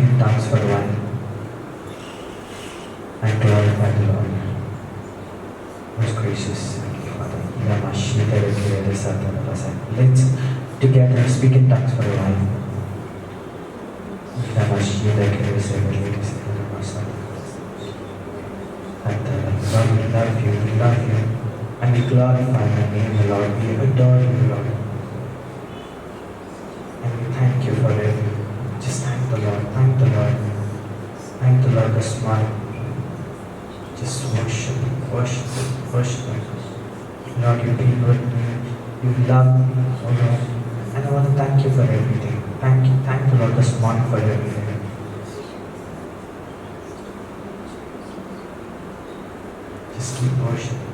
in tongues for a while and glorify the Lord. Most gracious Father, let's together speak in tongues for a while. Lord, we love you, and we glorify your name, Lord. We adore you, Lord. And we thank you for everything. Just thank the Lord, thank the Lord. Thank the Lord this morning. Just worship Him. Lord, you've been with me. You love me, oh Lord. And I want to thank you for everything. Thank the Lord this morning for everything. Just keep worshiping.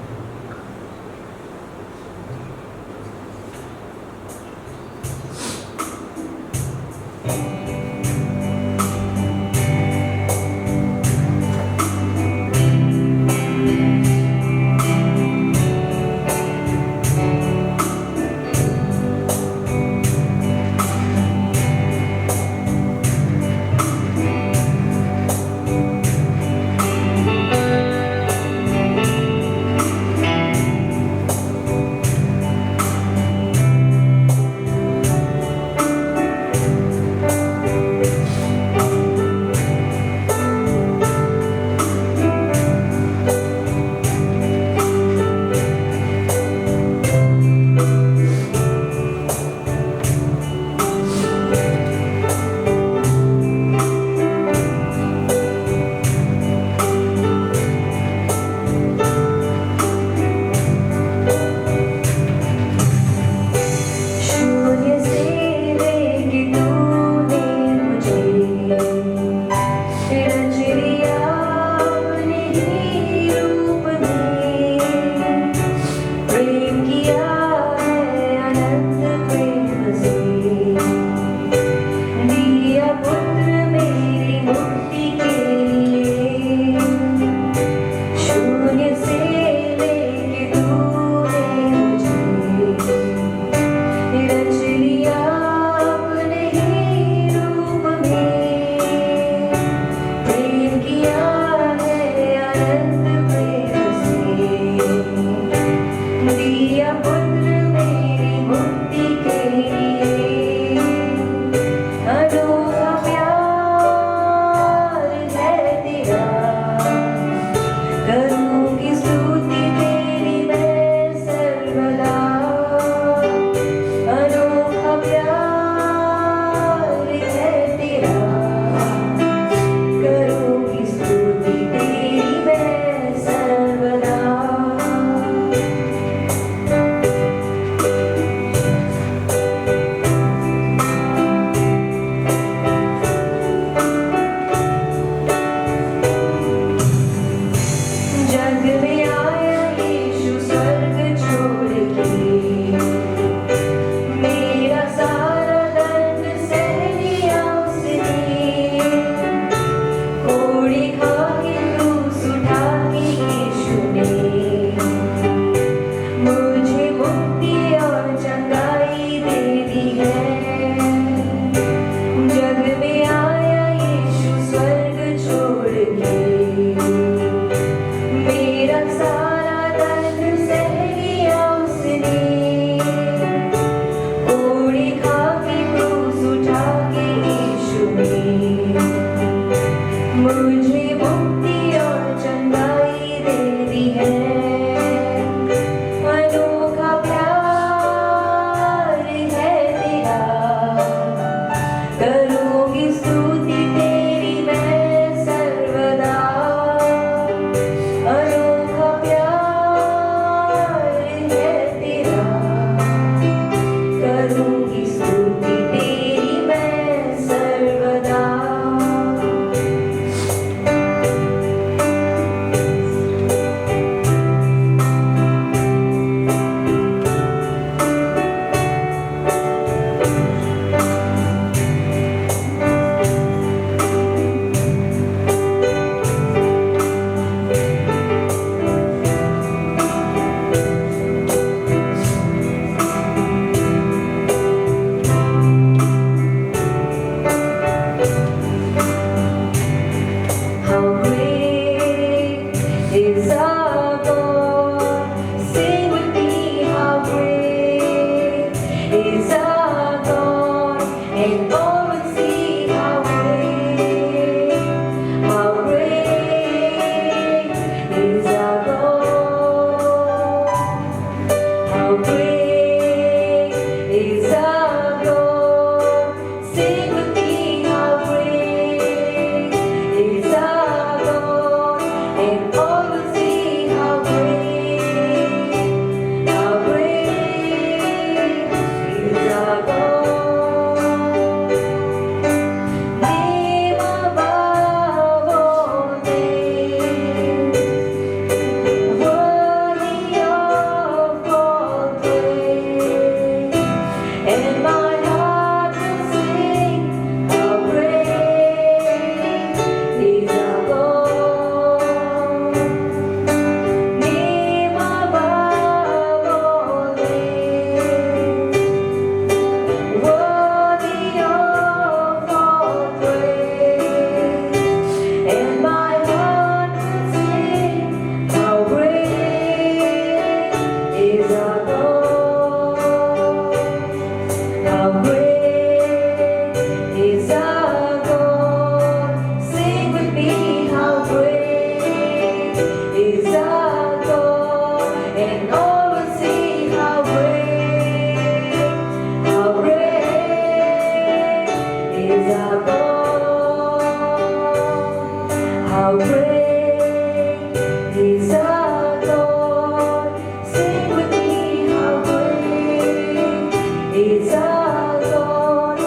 How great is our God? Sing with me, how great is our God,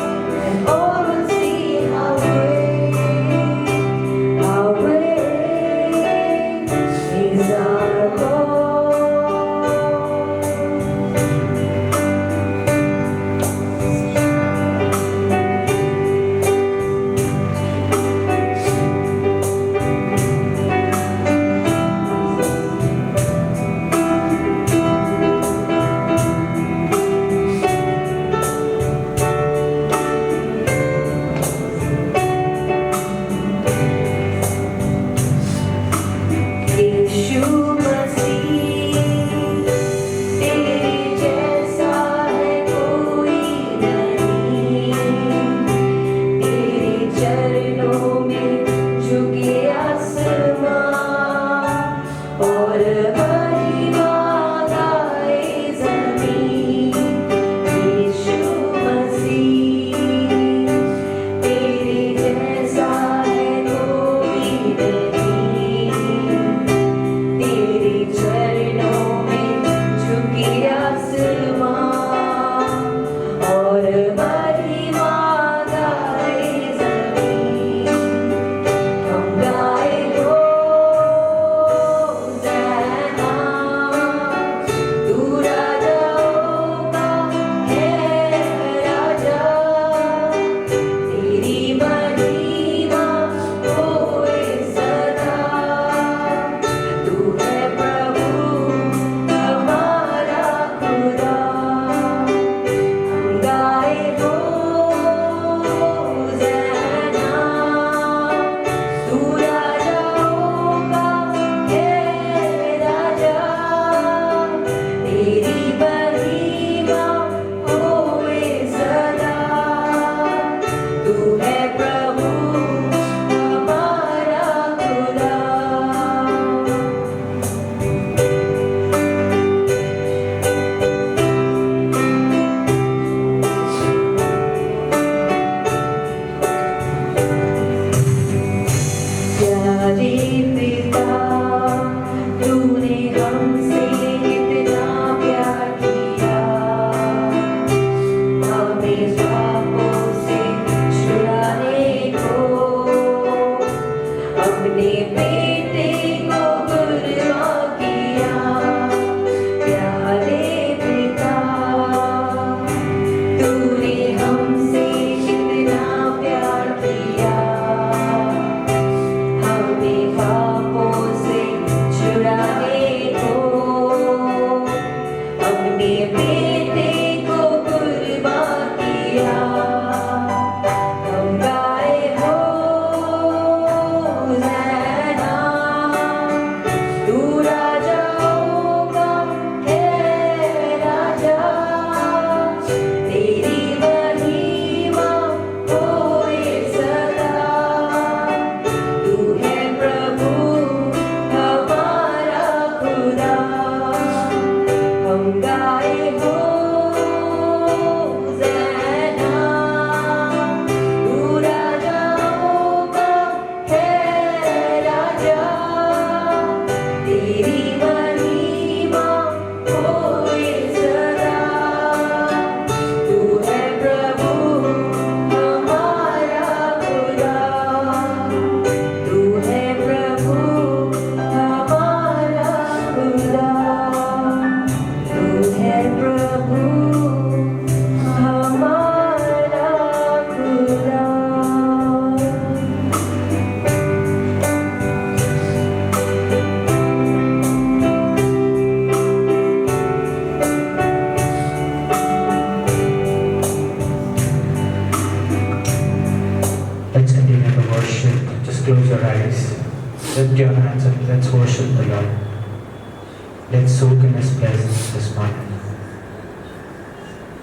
and all will see how great is our God. यीशु मसीह तेरे जैसा है कोई नहीं, तेरे चरणों में झुके आसमां और महिमा गाए ज़मीन। यीशु मसीह तेरे जैसा है कोई नहीं, तेरे चरणों में झुकी आसमां और महिमा गाए ज़मीन। हम गाए होज़ैना, तू राजाओं का है राजा, तेरी महिमा होए सदा। तू है प्रभु हमारा खुदा। हम गाए होज़ैना, तू राजाओं का है राजा, तेरी महिमा होए सदा। तू है प्रभु हमारा खुदा। प्यारे पिता, तूने हमसे इतना प्यार किया, हमें पापों से छुड़ाने को अपने बेटे को कुर्बान किया। प्यारे पिता, तूने हमसे इतना प्यार किया, हमें पापों से छुड़ाने को अपने बेटे को कुर्बान किया। हम गाए होज़ैना, तू राजाओं का है राजा, तेरी महिमा होए सदा। तू है प्रभु हमारा खुदा। हम गाए होज़ैना, तू राजाओं का है राजा, तेरी महिमा होए सदा। तू है प्रभु हमारा खुदा। तू है प्रभु हमारा खुदा। तू है प्रभु हमारा खुदा। Let's continue to worship. Just close your eyes. Lift your hands and let's worship the Lord. Let's soak in His presence this morning.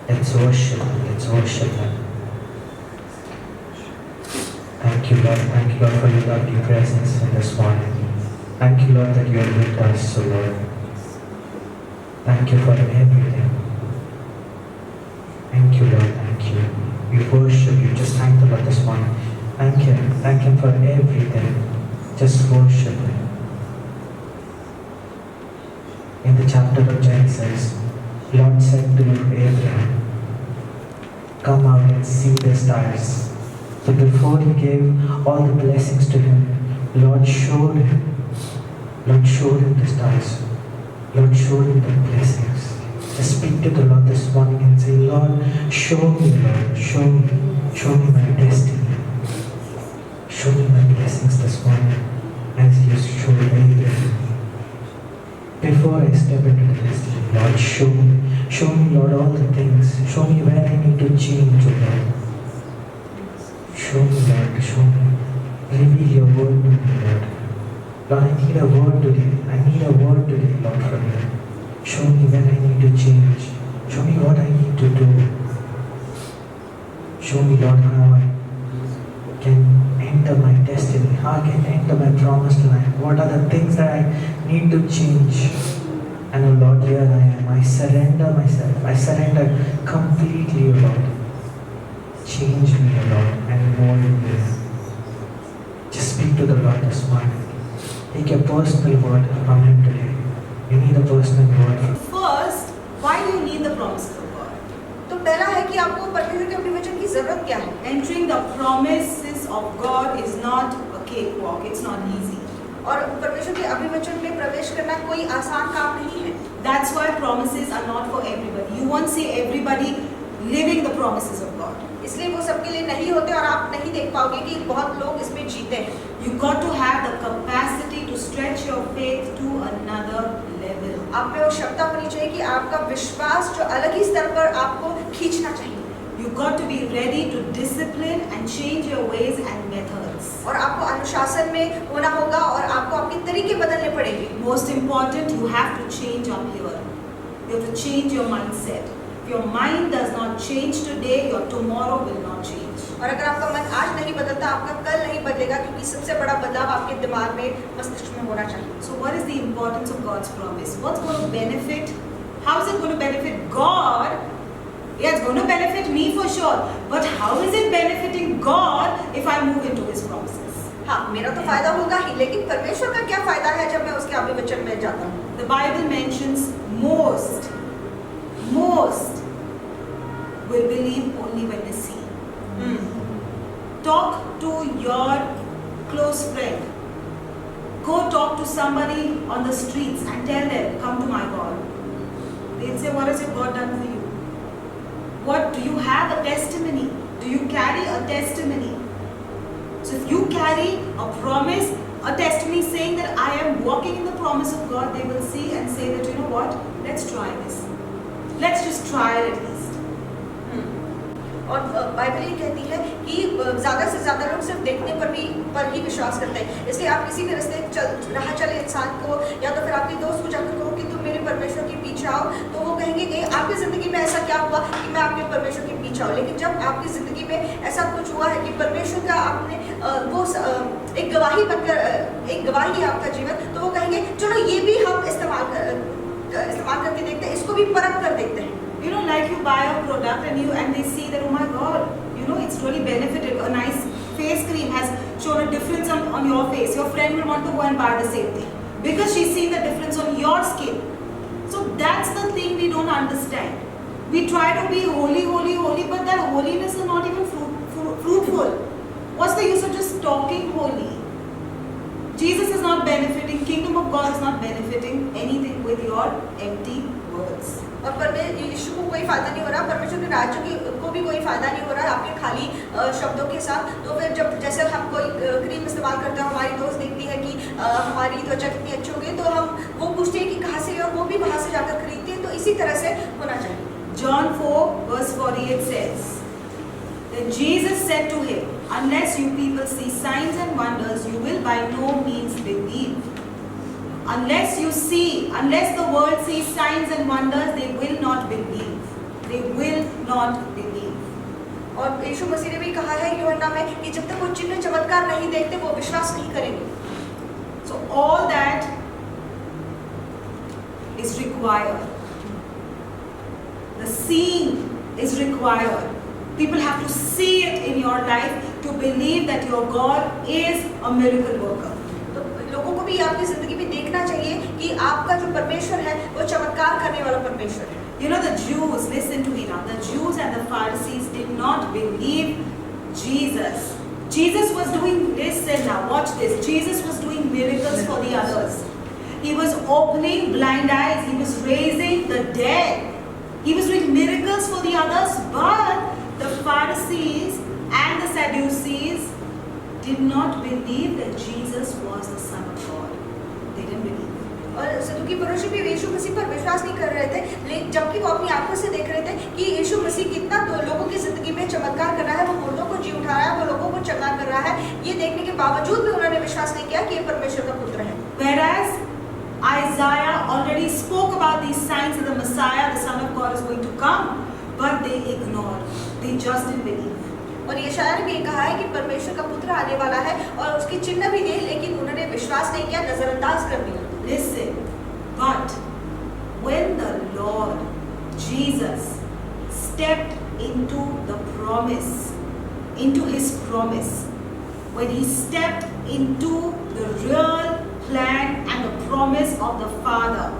Let's worship Him. Let's worship Him. Thank you, Lord. Thank you, Lord, for your lovely presence in this morning. Thank you, Lord, that you are with us, O Lord. Thank you for everything. Thank you, Lord. Thank you. We worship you. Just thank the Lord this morning. Thank Him. Thank Him for everything. Just worship Him. In the chapter of Genesis, Lord said to Abraham, "Come out and see the stars." So before He gave all the blessings to him, Lord showed him the stars. Lord showed him the blessings. Just speak to the Lord this morning and say, "Lord, show me, Lord, show me my destiny. Show me my blessings this morning as You showed Abraham. Before I step into the destiny, Lord, show me, Lord, all the things. Show me where I need to change, oh Lord. Show me, Lord, show me. Reveal Your word to me, Lord. Lord, I need a word today. I need a word today, Lord, from You. Show me where I need to change. Show me what I need to do. Show me, Lord, how I can enter my destiny, how I can enter my promised land. What are the things that I need to change? And oh Lord, here I am. I surrender myself. I surrender completely, oh Lord. Change me, oh Lord, and mold me. Just speak to the Lord this morning. Take a personal word from Him today. You need a personal word from First, why do you need the promises of God? तो पहला है कि आपको परमेश्वर के अपने वचन की जरूरत क्या है. Entering the promises of God is not a cakewalk. It's not easy. और परमेश्वर के अभिवचन में प्रवेश करना कोई आसान काम नहीं है. That's why promises are not for everybody. You won't see everybody living the promises of God. इसलिए वो सबके लिए नहीं होते और आप नहीं देख पाओगे कि बहुत लोग इसमें जीते हैं. You got to have the capacity to stretch your faith to another level. आप में वो क्षमता होनी चाहिए कि आपका विश्वास जो अलग ही स्तर पर आपको खींचना चाहिए. You got to be ready to discipline and change your ways and methods. और आपको अनुशासन में होना होगा और आपको आपके तरीके बदलने पड़ेंगे. Most important, you have to change up here. You have to change your mindset. If your mind does not change today, your tomorrow will not change. और अगर आपका मन आज नहीं बदलता, आपका कल नहीं बदलेगा, क्योंकि सबसे बड़ा बदलाव आपके दिमाग में, मस्तिष्क में होना चाहिए. So what is the importance of God's promise? What's going to benefit? How is it going to benefit God? Yeah, it's going to benefit me for sure. But how is it benefiting God if I move into His promises? हाँ, मेरा तो फायदा होगा ही, लेकिन परमेश्वर का क्या फायदा है जब मैं उसके अभिवचन में जाता हूँ. The Bible mentions most will believe only when they see. Talk to your close friend. Go talk to somebody on the streets and tell them, come to my God. They'll say, what has your God done for you? What do you have a testimony? Do you carry a testimony? So if you carry a promise, a testimony saying that I am walking in the promise of God, they will see and say that, you know what, let's try this. Let's just try it at least. और Bible ये कहती है कि ज़्यादा से ज़्यादा लोग सिर्फ देखने पर ही विश्वास करते हैं. इसलिए आप किसी भी रास्ते राह चले इंसान को, या तो फिर आपके दोस्त को जाकर कहो कि तुम मेरे परमेश्वर के पीछे आओ, तो वो कहेंगे कि आपकी ज़िंदगी में ऐसा क्या हुआ कि मैं आपके परमेश्वर के पीछे आऊँ. लेकिन जब आपकी ज़िंदगी में ऐसा कुछ हुआ है कि परमेश्वर का आपने वो एक गवाही बनकर, एक गवाही है आपका जीवन, तो वो कहेंगे चलो ये भी हम इस्तेमाल करके देखते हैं, इसको भी परख कर देखते हैं. You know, like you buy a product and they see that, oh my God, you know, it's really benefited. A nice face cream has shown a difference on your face. Your friend will want to go and buy the same thing because she's seen the difference on your skin. So that's the thing we don't understand. We try to be holy, but that holiness is not even fruitful. What's the use of just talking holy? Jesus is not benefiting, Kingdom of God is not benefiting anything with your empty words. और यीशु को कोई फायदा नहीं हो रहा, परमेश्वर के राज्य को भी कोई फायदा नहीं हो रहा है आपके खाली शब्दों के साथ. तो फिर जब जैसे हम कोई क्रीम इस्तेमाल करते हैं, हमारी दोस्त देखती है कि हमारी त्वचा कितनी अच्छी हो गई, तो हम वो पूछते हैं कि कहाँ से, और वो भी वहाँ से जाकर खरीदते हैं. तो इसी तरह से होना चाहिए. John 4 verse 48 says, then Jesus said to him, unless you people see signs and wonders, you will by no means believe. Unless the world sees signs and wonders, they will not believe. They will not believe. और यीशु मसीह ने भी कहा है यूहन्ना में कि जब तक वो चिन्ह चमत्कार नहीं देखते, वो विश्वास नहीं करेंगे. So all that is required. The seeing is required. People have to see it in your life to believe that your God is a miracle worker. तो लोगों को भी आपकी जिंदगी में देखना चाहिए कि आपका जो परमेश्वर है वो चमत्कार करने वाला परमेश्वर है। You know, the Jews, listen to me now, the Jews and the Pharisees did not believe Jesus. Jesus was doing, listen now, watch this. Jesus was doing miracles for the others. He was opening blind eyes. He was raising the dead. He was doing miracles for the others. But the Pharisees and the Sadducees did not believe that Jesus was the Son of God. They didn't believe. और सदुकी पुरुष भी यीशु मसीह पर विश्वास नहीं कर रहे थे, लेकिन जबकि वो अपनी आंखों से देख रहे थे कि यीशु मसीह कितना तो लोगों की जिंदगी में चमत्कार कर रहा है, वो मुर्दों को जी उठा रहा है, वो लोगों को चंगा कर रहा है, ये देखने के बावजूद भी उन्होंने विश्वास नहीं किया कि ये परमेश्वर का पुत्र है। Whereas Isaiah already spoke about these signs that the Messiah, the Son of God, is going to come, but they ignored. They just didn't believe. और ये शायर भी ये कहा है कि परमेश्वर का पुत्र आने वाला है और उसकी चिन्ह भी दिए, लेकिन उन्होंने विश्वास नहीं किया, नजरअंदाज कर दिया। Listen, but when the Lord Jesus stepped into the promise, into his promise, when he stepped into the real plan and the promise of the Father,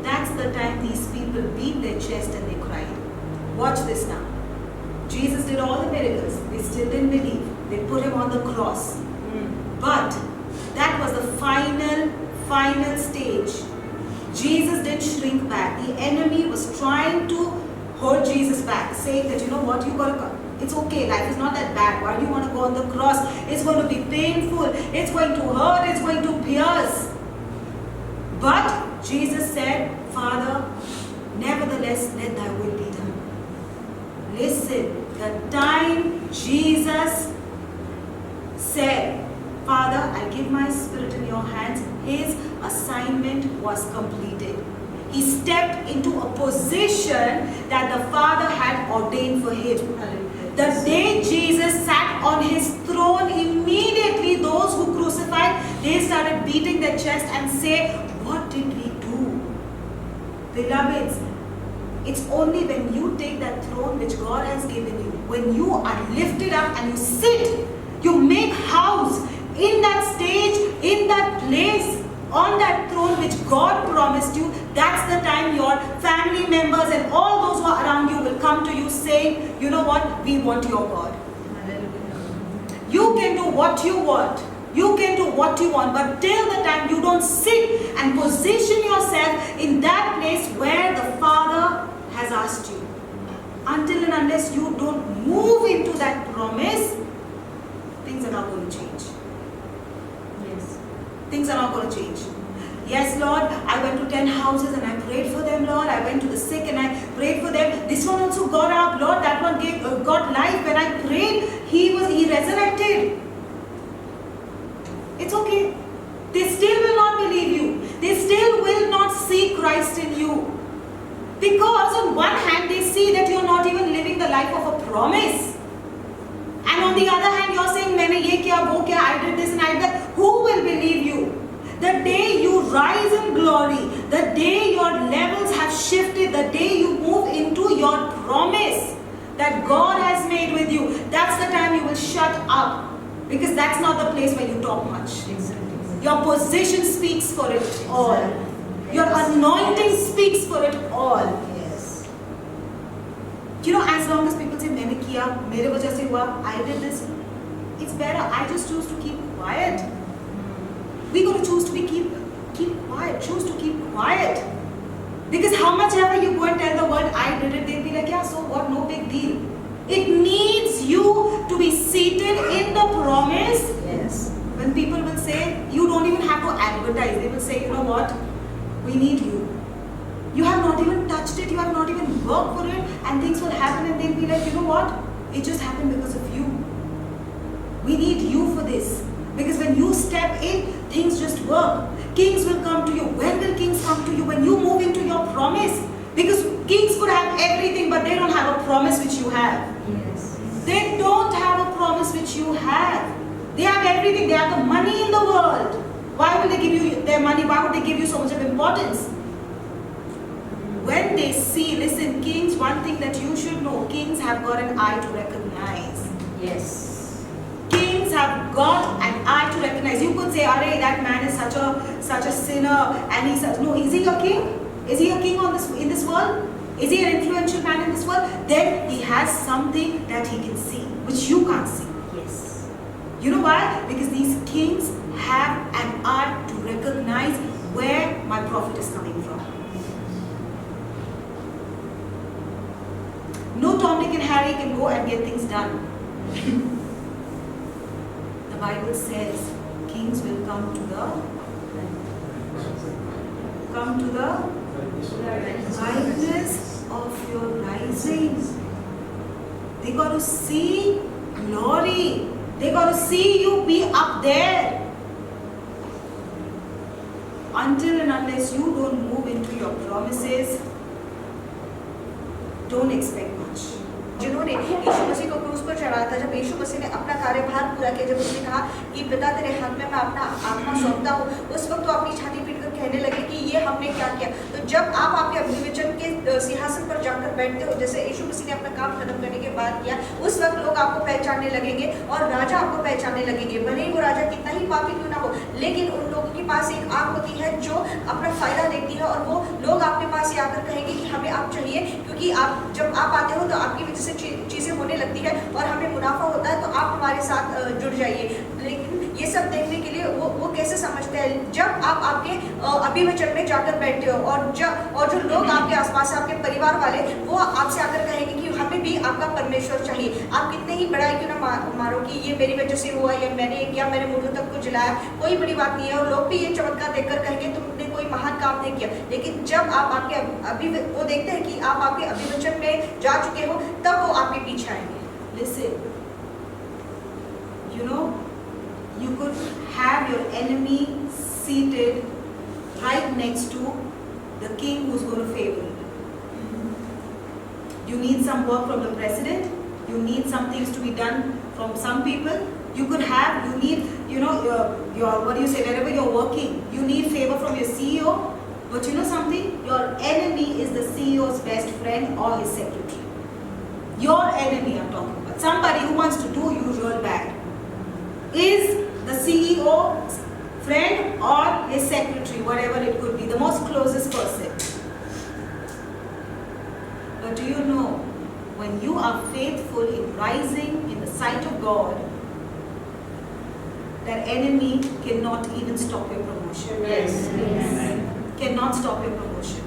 that's the time these people beat their chest and they cried. Watch this now. Jesus did all the miracles. They still didn't believe. They put him on the cross. But that was the final stage. Jesus didn't shrink back. The enemy was trying to hold Jesus back, saying that, you know what, you gotta come. It's okay, life is not that bad. Why do you want to go on the cross? It's going to be painful. It's going to hurt. It's going to pierce. But Jesus said, Father, nevertheless, let thy will be done. Listen, the time Jesus said, Father, I give my spirit in your hands, his assignment was completed. He stepped into a position that the Father had ordained for him. The day Jesus sat on his throne, immediately those who crucified, they started beating their chest and say, what did we do? Beloveds, it's only when you take that throne which God has given you, when you are lifted up and you sit, you make house in that stage, in that place, on that throne which God promised you, that's the time your family members and all those who are around you will come to you saying, you know what, we want your God. You can do what you want. You can do what you want, but till the time you don't sit and position yourself in that place where the Father has asked you, until and unless you don't move into that promise, things are not going to change. Yes. Things are not going to change. Yes, Lord, I went to 10 houses and I prayed for them, Lord. I went to the sick and I prayed for them. This one also got up, Lord. That one got life. When I prayed, he resurrected. It's okay. They still will not believe you. They still will not see Christ in you. Because on one hand, they see that you're not even living the life of a promise. And on the other hand, you're saying, मैंने ये किया, वो किया, I did this and I did that. Who will believe you? The day you rise in glory, the day your levels have shifted, the day you move into your promise that God has made with you, that's the time you will shut up. Because that's not the place where you talk much. Exactly. Your position speaks for it all. Exactly. Your Yes. anointing speaks for it all. Yes. You know, as long as people say, मैंने किया, मेरे वजह से हुआ, I did this, it's better. I just choose to keep quiet. We got to choose to keep quiet. Choose to keep quiet. Because how much ever you go and tell the world, I did it, they'll be like, yeah, so what? No big deal. It needs you to be seated in the promise. Yes. When people will say, you don't even have to advertise. They will say, you know what? We need you. You have not even touched it. You have not even worked for it. And things will happen and they'll be like, you know what? It just happened because of you. We need you for this. Because when you step in, things just work. Kings will come to you. When will kings come to you? When you move into your promise. Because kings could have everything, but they don't have a promise which you have. Yes. They don't have a promise which you have. They have everything. They have the money in the world. Why will they give you their money? Why would they give you so much of importance? When they see, listen, kings, one thing that you should know, kings have got an eye to recognize. Yes. Kings have got an eye to recognize. You could say, Arey, that man is such a such a sinner, and he said, no, is he a king? Is he a king in this world? Is he an influential man in this world? Then he has something that he can see, which you can't see. Yes. You know why? Because these kings have an art to recognize where my prophet is coming from. No Tom, Dick and Harry can go and get things done. The Bible says kings will come to the brightness of your rising. They got to see glory. They got to see you be up there. Until and unless you don't move into your promises, don't expect much. जिन्होंने यीशु मसीह को क्रूस पर चढ़ाया था, जब यीशु मसीह ने अपना कार्यभार पूरा किया, जब उसने कहा कि पिता तेरे हाथ में मैं अपना आत्मा सौंपता हूँ, उस वक्त वो अपनी छाती पीट कर कहने लगे कि ये हमने क्या किया। तो जब आप आपके अभिवचन के सिंहासन पर जाकर बैठते हो, जैसे यीशु मसीह ने अपना काम खत्म करने के बाद किया, उस वक्त लोग आपको पहचानने लगेंगे और राजा आपको पहचानने लगेंगे। भले ही वो राजा कितना ही पापी क्यों ना हो, लेकिन उन लोगों के पास एक आंख होती है जो अपना फायदा देखती है, और वो लोग आपके पास आकर कहेंगे कि हमें आप चाहिए, क्योंकि आप जब आप आते हो तो आपकी वजह से चीजें होने लगती है और हमें मुनाफा होता है, तो आप हमारे साथ जुड़ जाइए। लेकिन ये सब देखने के लिए वो कैसे समझते हैं, जब आप आपके अभिवचन में जाकर बैठते हो और जो लोग आपके आसपास आपके परिवार वाले वो आपसे आकर कहेंगे कि हमें भी आपका परमेश्वर चाहिए। आप कितने ही बड़ाई क्यों ना मारो कि ये मेरी वजह से हुआ, या मैंने किया, मेरे मुर्दों तक को जलाया, कोई बड़ी बात नहीं है, और लोग भी ये चमत्कार देखकर कहेंगे तुमने कोई महान काम नहीं किया। लेकिन जब आप आपके वो देखते हैं कि आप आपके अभिवचन में जा चुके हो, तब वो आपके पीछे आएंगे। Listen, you know, you could have your enemy seated right next to the king who's going to favor you. You need some work from the president, you need some things to be done from some people. You need, you know, your what do you say, wherever you're working, you need favor from your CEO. But you know something? Your enemy is the CEO's best friend or his secretary. Your enemy I'm talking about. Somebody who wants to do you real bad. Is the CEO's friend or his secretary, whatever it could be, the most closest person. But do you know, when you are faithful in rising in the sight of God, that enemy cannot even stop your promotion. Yes. Yes. Cannot stop your promotion.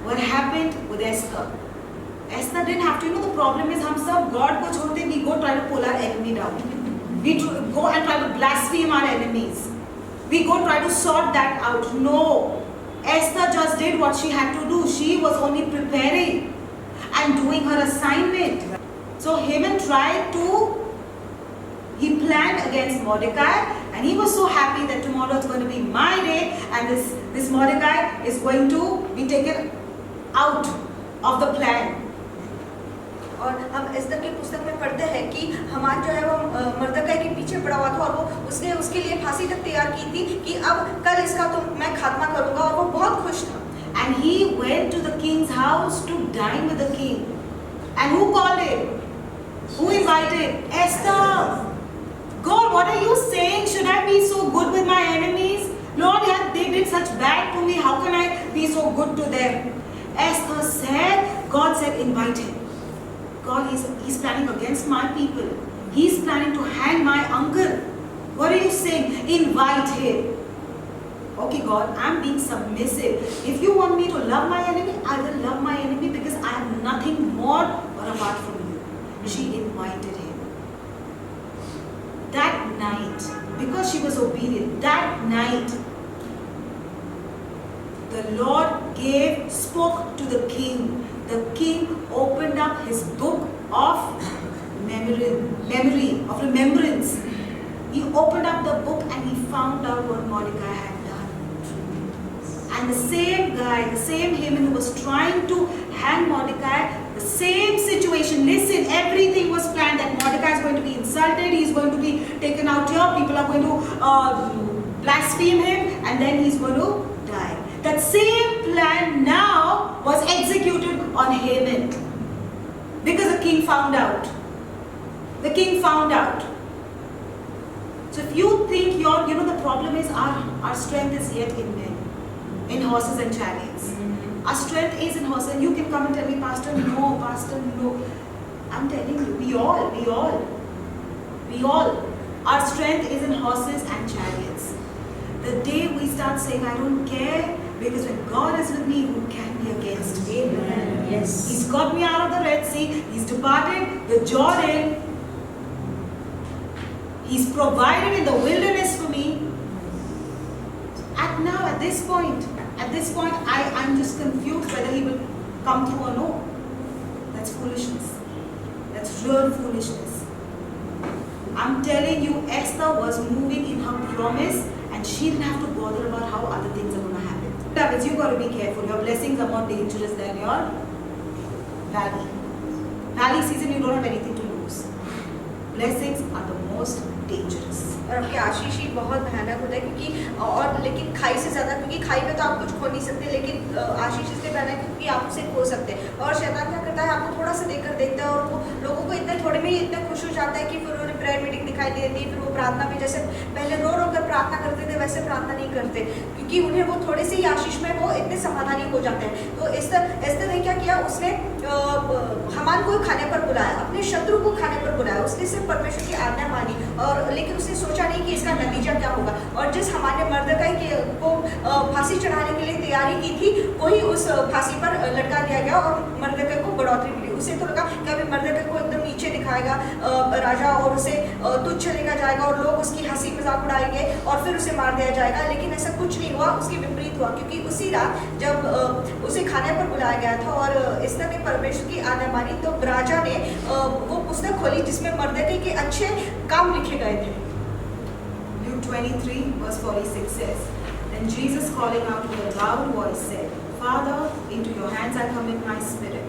What happened with Esther? Esther didn't have to. You know, the problem is, हम सब God को छोड़ते, we go try to pull our enemy down. We go and try to blaspheme our enemies. We go try to sort that out. No. Esther just did what she had to do. She was only preparing and doing her assignment. So Haman he planned against Mordecai, and he was so happy that tomorrow is going to be my day, and this Mordecai is going to be taken out of the plan. और हम एस्तर की पुस्तक में पढ़ते हैं कि हामान जो है वो मर्दकाई के पीछे पड़ा हुआ था, और वो उसने उसके लिए फांसी तक तैयार की थी कि अब कल इसका तो मैं खात्मा करूंगा, और वो बहुत खुश था। And he went to the king's house to dine with the king. And who called him? Who invited? Esther. God, what are you saying? Should I be so good with my enemies? Lord, yeah, they did such bad to me. How can I be so good to them? Esther said, God said, invite him. God, he's planning against my people. He's planning to hang my uncle. What are you saying? Invite him. Okay, God, I'm being submissive. If you want me to love my enemy, I will love my enemy, because I have nothing more or apart from you. She invited him. That night, because she was obedient, that night, the Lord spoke to the king. The king opened up his book of remembrance. He opened up the book and he found out what Mordecai had done. And the same guy, the same Haman who was trying to hang Mordecai, the same situation. Listen, everything was planned that Mordecai is going to be insulted, he's going to be taken out here, people are going to blaspheme him, and then he's going to die. That same plan now was executed on Haman, because the king found out. The king found out. So if you think the problem is our strength is yet in men, in horses and chariots. Our strength is in horses. And you can come and tell me, Pastor, no. I'm telling you, we all. Our strength is in horses and chariots. The day we start saying, I don't care, because when God is with me, who can be against me? Amen. Yes. He's got me out of the Red Sea. He's departed the Jordan. He's provided in the wilderness for me. At this point, I'm just confused whether he will come through or no. That's foolishness. That's real foolishness. I'm telling you, Esther was moving in her promise, and she didn't have to bother about how other things are going to happen. Davids, you got to be careful. Your blessings are more dangerous than your valley. Valley season, you don't have anything to lose. Blessings are the most dangerous. और आपकी आशीष ही बहुत भयानक होता है क्योंकि लेकिन खाई से ज़्यादा, क्योंकि खाई में तो आप कुछ खो नहीं सकते, लेकिन आशीष इसलिए भयानक क्योंकि आप उसे खो सकते हैं। और शैतान क्या करता है, आपको थोड़ा सा देकर देखता है और वो लोगों को इतने थोड़े में ही इतना खुश हो जाता है कि फिर उन्हें प्रेयर मीटिंग दिखाई देती है, फिर वो प्रार्थना में जैसे पहले रो कर प्रार्थना करते थे वैसे प्रार्थना नहीं करते, क्योंकि उन्हें वो थोड़े से ही आशीष में वो इतने समाधानी हो जाते हैं। तो एस्तर ने क्या किया, उसने हामान को खाने पर बुलाया, अपने शत्रु को खाने पर बुलाया, उसने सिर्फ परमेश्वर की आज्ञा मानी, और लेकिन उसने सोचा नहीं कि इसका नतीजा क्या होगा। और जिस हामान ने मर्दकाई को फांसी चढ़ाने के लिए तैयारी की थी, वही उस फांसी पर लटका दिया गया और मर्दकाई को बढ़ोतरी मिली। उसे तो लगा कि अभी मर्दकाई को एकदम नीचे दिखाएगा राजा और उसे तुच्छ लेकर जाएगा और लोग उसकी हंसी मजाक उड़ाएंगे और फिर उसे मार दिया जाएगा, लेकिन ऐसा कुछ नहीं हुआ, उसकी विपरीत हुआ। क्योंकि उसी रात जब उसे खाने पर बुलाया गया था और एस्तर ने परमेश्वर की आज्ञा मानी, तो राजा ने वो पुस्तक खोली जिसमें मर्दकाई के अच्छे काम लिखे गए थे। Luke 23 verse 46 says, Then Jesus calling out with a loud voice said, Father, into your hands I commit my spirit.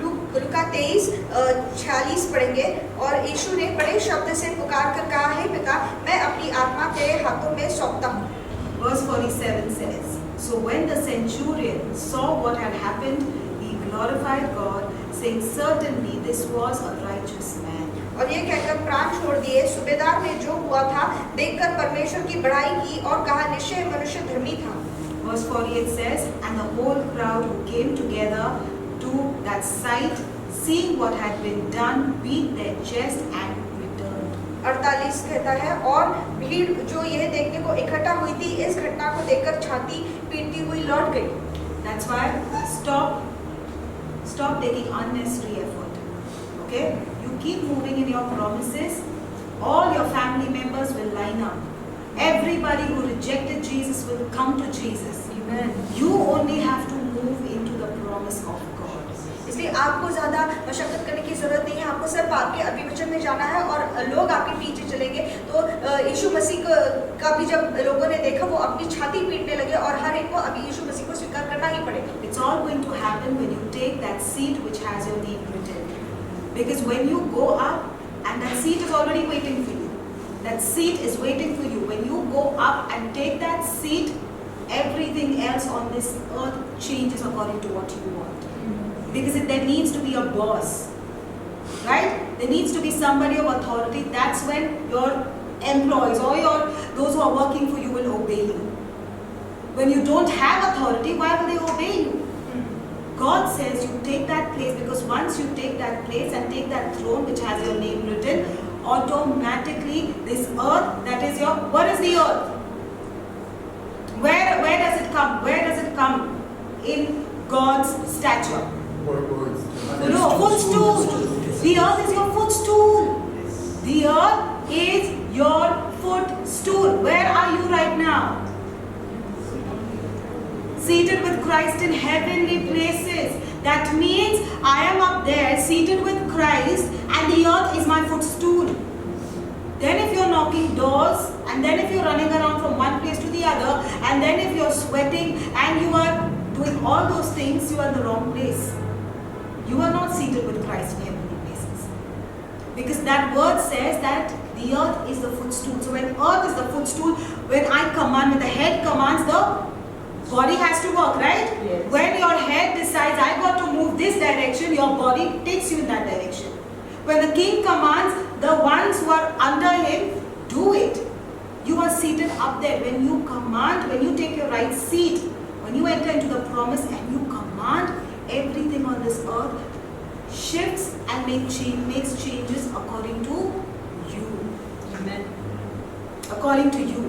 लूका 23:46 पढ़ेंगे, और यीशु ने बड़े शब्द से पुकार कर कहा, हे पिता, मैं अपनी आत्मा तेरे हाथों में सौंपता हूँ। Verse 47 says, So when the centurion saw what had happened, he glorified God, saying, Certainly this was a righteous man. और ये कहकर प्राण छोड़ दिए। सूबेदार ने जो हुआ था देखकर परमेश्वर की बड़ाई की और कहा, निश्चय मनुष्य धर्मी था। Verse 48 says, And the whole crowd who came together to that sight, seeing what had been done, beat their chest and returned. 48 कहता है, और भीड़ जो यह देखने को इकट्ठा हुई थी, इस घटना को देखकर छाती पीटती हुई लौट गई। That's why stop taking unnecessary effort. Okay? You keep moving in your promises, all your family members will line up. Everybody who rejected Jesus will come to Jesus. Amen. You only have to move into the promise of God. इसलिए आपको ज़्यादा मशक्कत करने की ज़रूरत नहीं है, आपको सिर्फ आपके अभिवचन में जाना है और लोग आपके पीछे चलेंगे। तो यीशु मसीह का भी जब लोगों ने देखा, वो अपनी छाती पीटने लगे और हर एक को अभी यीशु मसीह को स्वीकार करना ही पड़ेगा। It's all going to happen when you take that seat which has your name written. Because when you go up, and that seat is already waiting for you. That seat is waiting for you. When you go up and take that seat, everything else on this earth changes according to what you want. Because there needs to be a boss, right? There needs to be somebody of authority. That's when your employees or those who are working for you will obey you. When you don't have authority, why will they obey you? God says you take that place, because once you take that place and take that throne which has your name written, automatically this earth, that is your, what is the earth? Where does it come? Where does it come? In God's stature. No, footstool. The earth is your footstool. The earth is your footstool. Where are you right now? Seated with Christ in heavenly places. That means I am up there seated with Christ and the earth is my footstool. Then if you're knocking doors, and then if you're running around from one place to the other, and then if you're sweating and you are doing all those things, you are in the wrong place. You are not seated with Christ in heavenly places. Because that word says that the earth is the footstool. So when earth is the footstool, when I command, when the head commands, the body has to work, right? Yes. When your head decides, I got to move this direction, your body takes you in that direction. When the king commands, the ones who are under him do it. You are seated up there. When you command, when you take your right seat, when you enter into the promise and you command, everything on this earth shifts and makes changes according to you. Amen. According to you.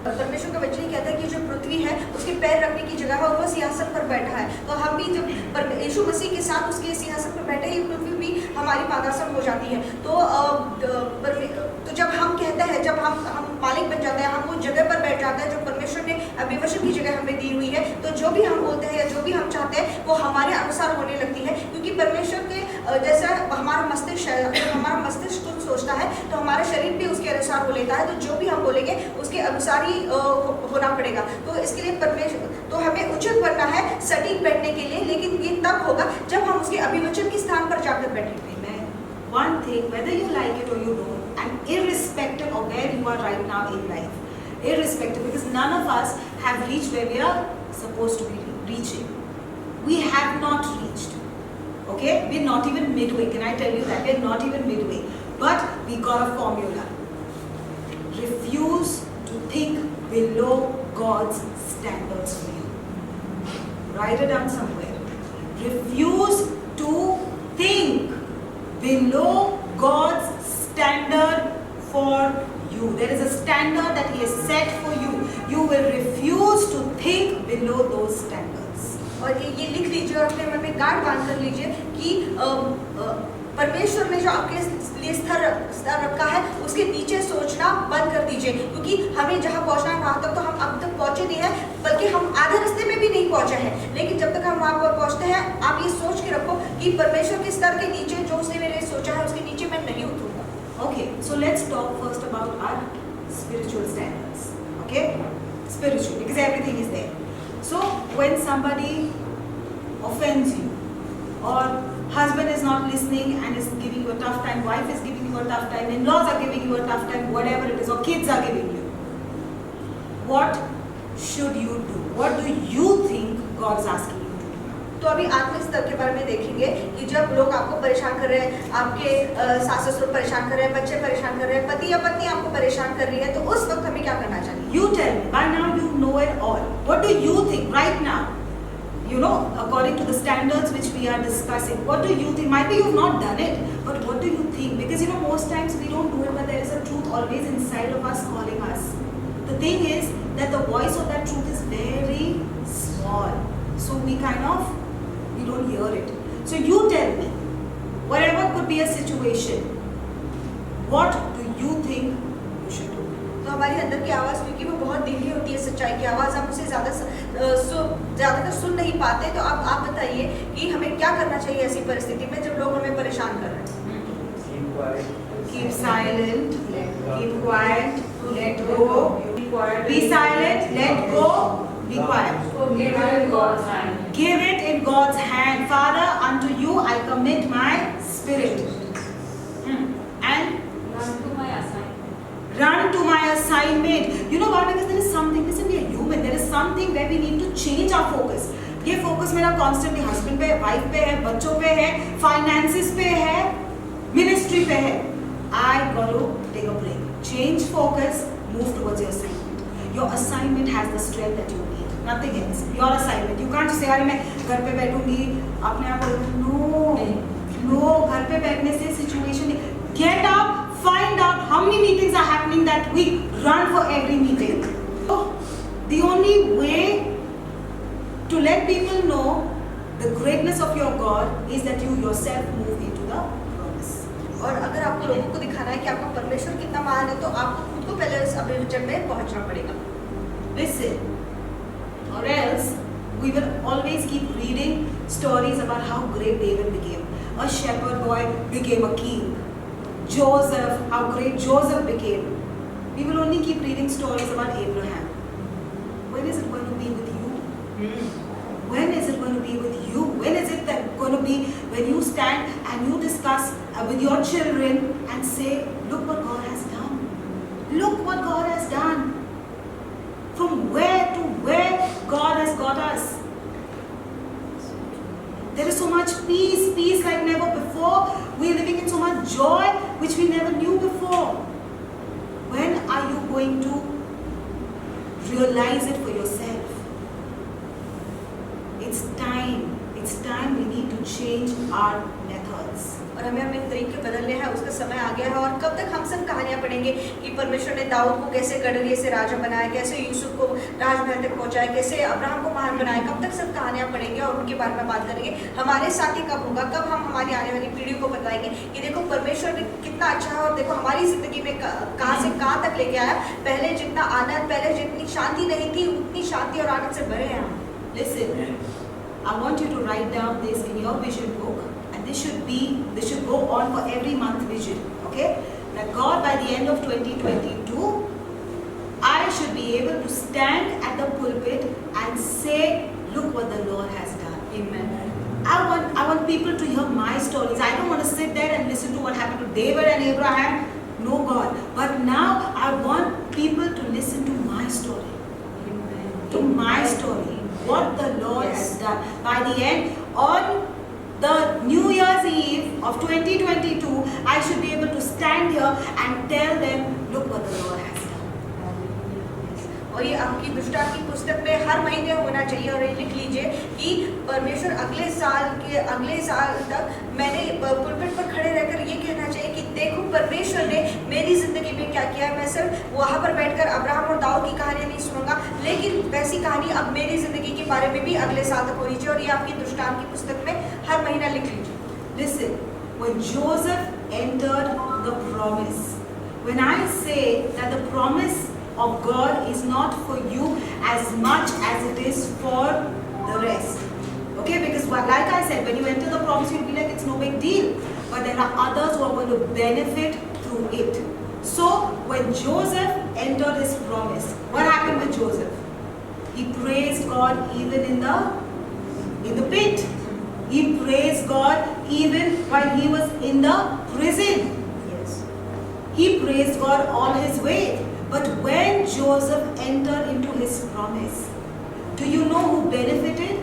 परमेश्वर का वचन कहता है कि जो पृथ्वी है उसके पैर रखने की जगह है और वो सिंहासन पर बैठा है। तो हम भी जब यीशु मसीह के साथ उसके सिंहासन पर बैठे ये पृथ्वी भी हमारी पादासन हो जाती है। तो जब हम कहते हैं, जब हम मालिक बन जाते हैं, हम वो जगह पर बैठ जाते हैं जो परमेश्वर ने अभिवचन की जगह हमें दी हुई है, तो जो भी हम बोलते हैं या जो भी हम चाहते हैं वो हमारे अनुसार होने लगती है। क्योंकि परमेश्वर के जैसा हमारा मस्तिष्क है, जब हमारा मस्तिष्क कुछ सोचता है तो हमारा शरीर भी उसके अनुसार हो लेता है। तो जो भी हम बोलेंगे उसके अनुसार ही होना पड़ेगा। तो इसके लिए परमेश्वर, तो हमें उचित बनना है सटीक बैठने के लिए, लेकिन ये तब होगा जब हम उसके अभिवचन के स्थान पर जाकर बैठेंगे। One thing, whether you like it or you don't, and irrespective of where you are right now in life, irrespective, because none of us have reached where we are supposed to be reaching. We have not reached. Okay? We're not even midway. Can I tell you that? We're not even midway. But we got a formula. Refuse to think below God's standards for you. Write it down somewhere. Refuse to think below God's standard for you. There is a standard that He has set for you. You will refuse to think below those standards. और ये लिख लीजिए और अपने मन में गांठ बांध कर लीजिए कि परमेश्वर ने जो आपके लिए स्तर रखा है उसके नीचे सोचना बंद कर दीजिए। क्योंकि हमें जहाँ पहुँचना है वहाँ तक तो हम अब तक पहुँचे नहीं हैं, बल्कि हम आधे रास्ते में भी नहीं पहुँचे हैं। लेकिन जब तक हम वहाँ पर पहुँचते हैं, आप ये सोच के रखो कि परमेश्वर के स्तर के नीचे जो उसने मेरे लिए सोचा है उसके नीचे मैं नहीं उतरूंगा। Okay, so let's talk first about our spiritual standards. Okay, spiritual, because everything is there. So when somebody offends you, or husband is not listening and is giving you a tough time, wife is giving you a tough time, in-laws are giving you a tough time, whatever it is, or kids are giving you, what should you do? What do you think God is asking you to do? तो अभी आत्मिक स्तर के बारे में देखेंगे कि जब लोग आपको परेशान कर रहे हैं, आपके सास ससुर परेशान कर रहे हैं, बच्चे परेशान कर रहे हैं, पति या पत्नी आपको परेशान कर रही है, तो उस वक्त हमें क्या करना चाहिए? You tell me. By now you know it all. What do you think right now? You know, according to the standards which we are discussing, what do you think? Might be you've not done it, but what do you think? Because you know, most times we don't do it, but there is a truth always inside of us calling us. The thing is that the voice of that truth is very small. So we don't hear it. So you tell me, whatever could be a situation, what do you think you should do? तो हमारी अंदर की आवाज़, क्योंकि वो बहुत धीमी होती है, सच्चाई की आवाज़, हम उसे ज़्यादातर सुन नहीं पाते। तो अब आप बताइए कि हमें क्या करना चाहिए ऐसी परिस्थिति में जब लोग हमें परेशान कर रहे हैं? Keep silent, keep quiet, let go, be silent, let go, be quiet. Give it in God's hand. Give it in God's hand. Father, unto you I commit my spirit. And Run to my assignment. run to my assignment. You know why? Because there is something, listen, we are human. There is something where we need to change our focus. ये focus मेरा constantly husband पे, wife पे है, बच्चों पे है, finances पे है, मिनिस्ट्री पे है. I got to take a break. Change focus, move towards your assignment. Your assignment has the strength that you need. Nothing else. Your assignment. You can't say, अरे मैं घर पे बैठूंगी, अपने आप no, घर पे बैठने से situation नहीं. Get up. Find out how many meetings are happening that week. Run for every meeting. So, the only way to let people know the greatness of your God is that you yourself move into the promise. और अगर आपको लोगों को दिखाना है कि आपका परमेश्वर कितना महान है, तो आपको खुद को पहले इस अभिवचन में पहुंचना पड़ेगा. Listen, or else we will always keep reading stories about how great David became. A shepherd boy became a king. Joseph, how great Joseph became. We will only keep reading stories about Abraham. When is it going to be with you? When is it going to be with you? When is it that going to be when you stand and you discuss with your children and say, look what God has done. Look what God has done. From where to where God has got us. There is so much peace like never before. We are living in so much joy which we never knew before. When realize it for yourself. It's time we need to change our methods. और हमें अपने तरीके बदलने हैं, उसका समय आ गया है। और कब तक हम सब कहानियां पढ़ेंगे कि परमेश्वर ने दाऊद को कैसे गडरिये से राजा बनाया, कैसे यूसुफ को राजमहल तक पहुंचाया, कैसे अब्राहम को महान बनाया। कब तक सब कहानियां पढ़ेंगे और उनके बारे में बात करेंगे? हमारे साथ ही कब होगा? कब हम हमारी आने वाली पीढ़ी को बताएंगे कि देखो परमेश्वर कितना अच्छा है और देखो हमारी जिंदगी में कहाँ से कहाँ तक लेके आया। पहले जितना आनंद, पहले जितनी शांति नहीं थी, उतनी शांति और आनंद से भरे हैं हम। Listen, I want you to write down this in your vision book, and this should go on for every month vision. Okay? That God, by the end of 2022, I should be able to stand at the pulpit and say, "Look what the Lord has done." Amen. I want people to hear my stories. I don't want to sit there and listen to what happened to David and Abraham. No, God. But now I want people to listen to my story. To my story. What the Lord has done. By the end, on the New Year's Eve of 2022, I should be able to stand here and tell them, look what the Lord has done. और ये आपकी दुष्टा की पुस्तक में हर महीने होना चाहिए। और ये लिख लीजिए कि परमेश्वर अगले साल तक मैंने पुलपिट पर खड़े रहकर ये कहना चाहिए कि देखो परमेश्वर ने मेरी जिंदगी में क्या किया है। मैं सिर्फ वहाँ पर बैठकर अब्राहम और दाऊद की कहानियाँ नहीं सुनूंगा, लेकिन वैसी कहानी अब मेरी जिंदगी के बारे में भी अगले साल तक होनी चाहिए। और ये आपकी दुष्टांत की पुस्तक में हर महीना लिख लीजिए। Listen, when Joseph entered the promise, when I say that the promise of God is not for you as much as it is for the rest. Okay, because like I said, when you enter the promise, you'll be like, it's no big deal. But there are others who are going to benefit through it. So, when Joseph entered his promise, what happened with Joseph? He praised God even in the pit. He praised God even while he was in the prison. Yes. He praised God all his way. But when Joseph entered into his promise, do you know who benefited?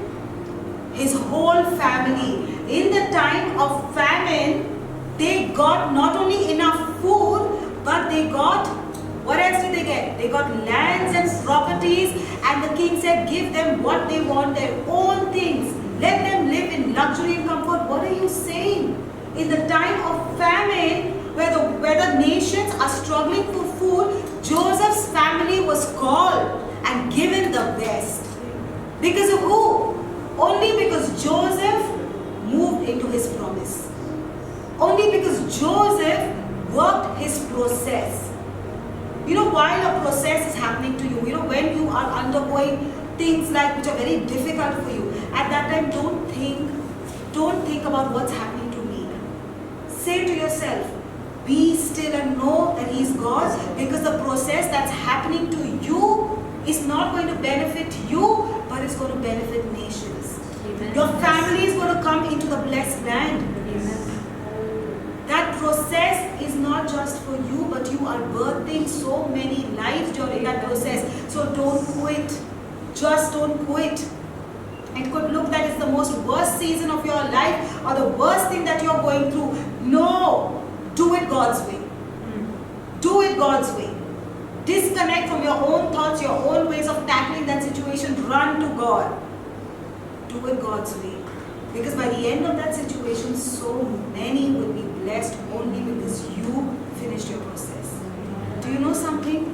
His whole family. In the time of famine, they got not only enough food, but they got, what else did they get? They got lands and properties, and the king said, give them what they want, their own things. Let them live in luxury and comfort. What are you saying? In the time of famine, where the nations are struggling for food, Joseph's family was called and given the best. Because of who? Only because Joseph moved into his promise. Only because Joseph worked his process. You know, while a process is happening to you, when you are undergoing things which are very difficult for you, at that time don't think about what's happening to me. Say to yourself, be still and know that He is God, because the process that's happening to you is not going to benefit you, but it's going to benefit nations. Amen. Your family is going to come into the blessed land. That process is not just for you, but you are birthing so many lives during that process. So don't quit. Just don't quit. It could look that it's the most worst season of your life or the worst thing that you're going through. No. Do it God's way. Do it God's way. Disconnect from your own thoughts, your own ways of tackling that situation. Run to God. Do it God's way. Because by the end of that situation, so many will be blessed only because you finished your process. Do you know something?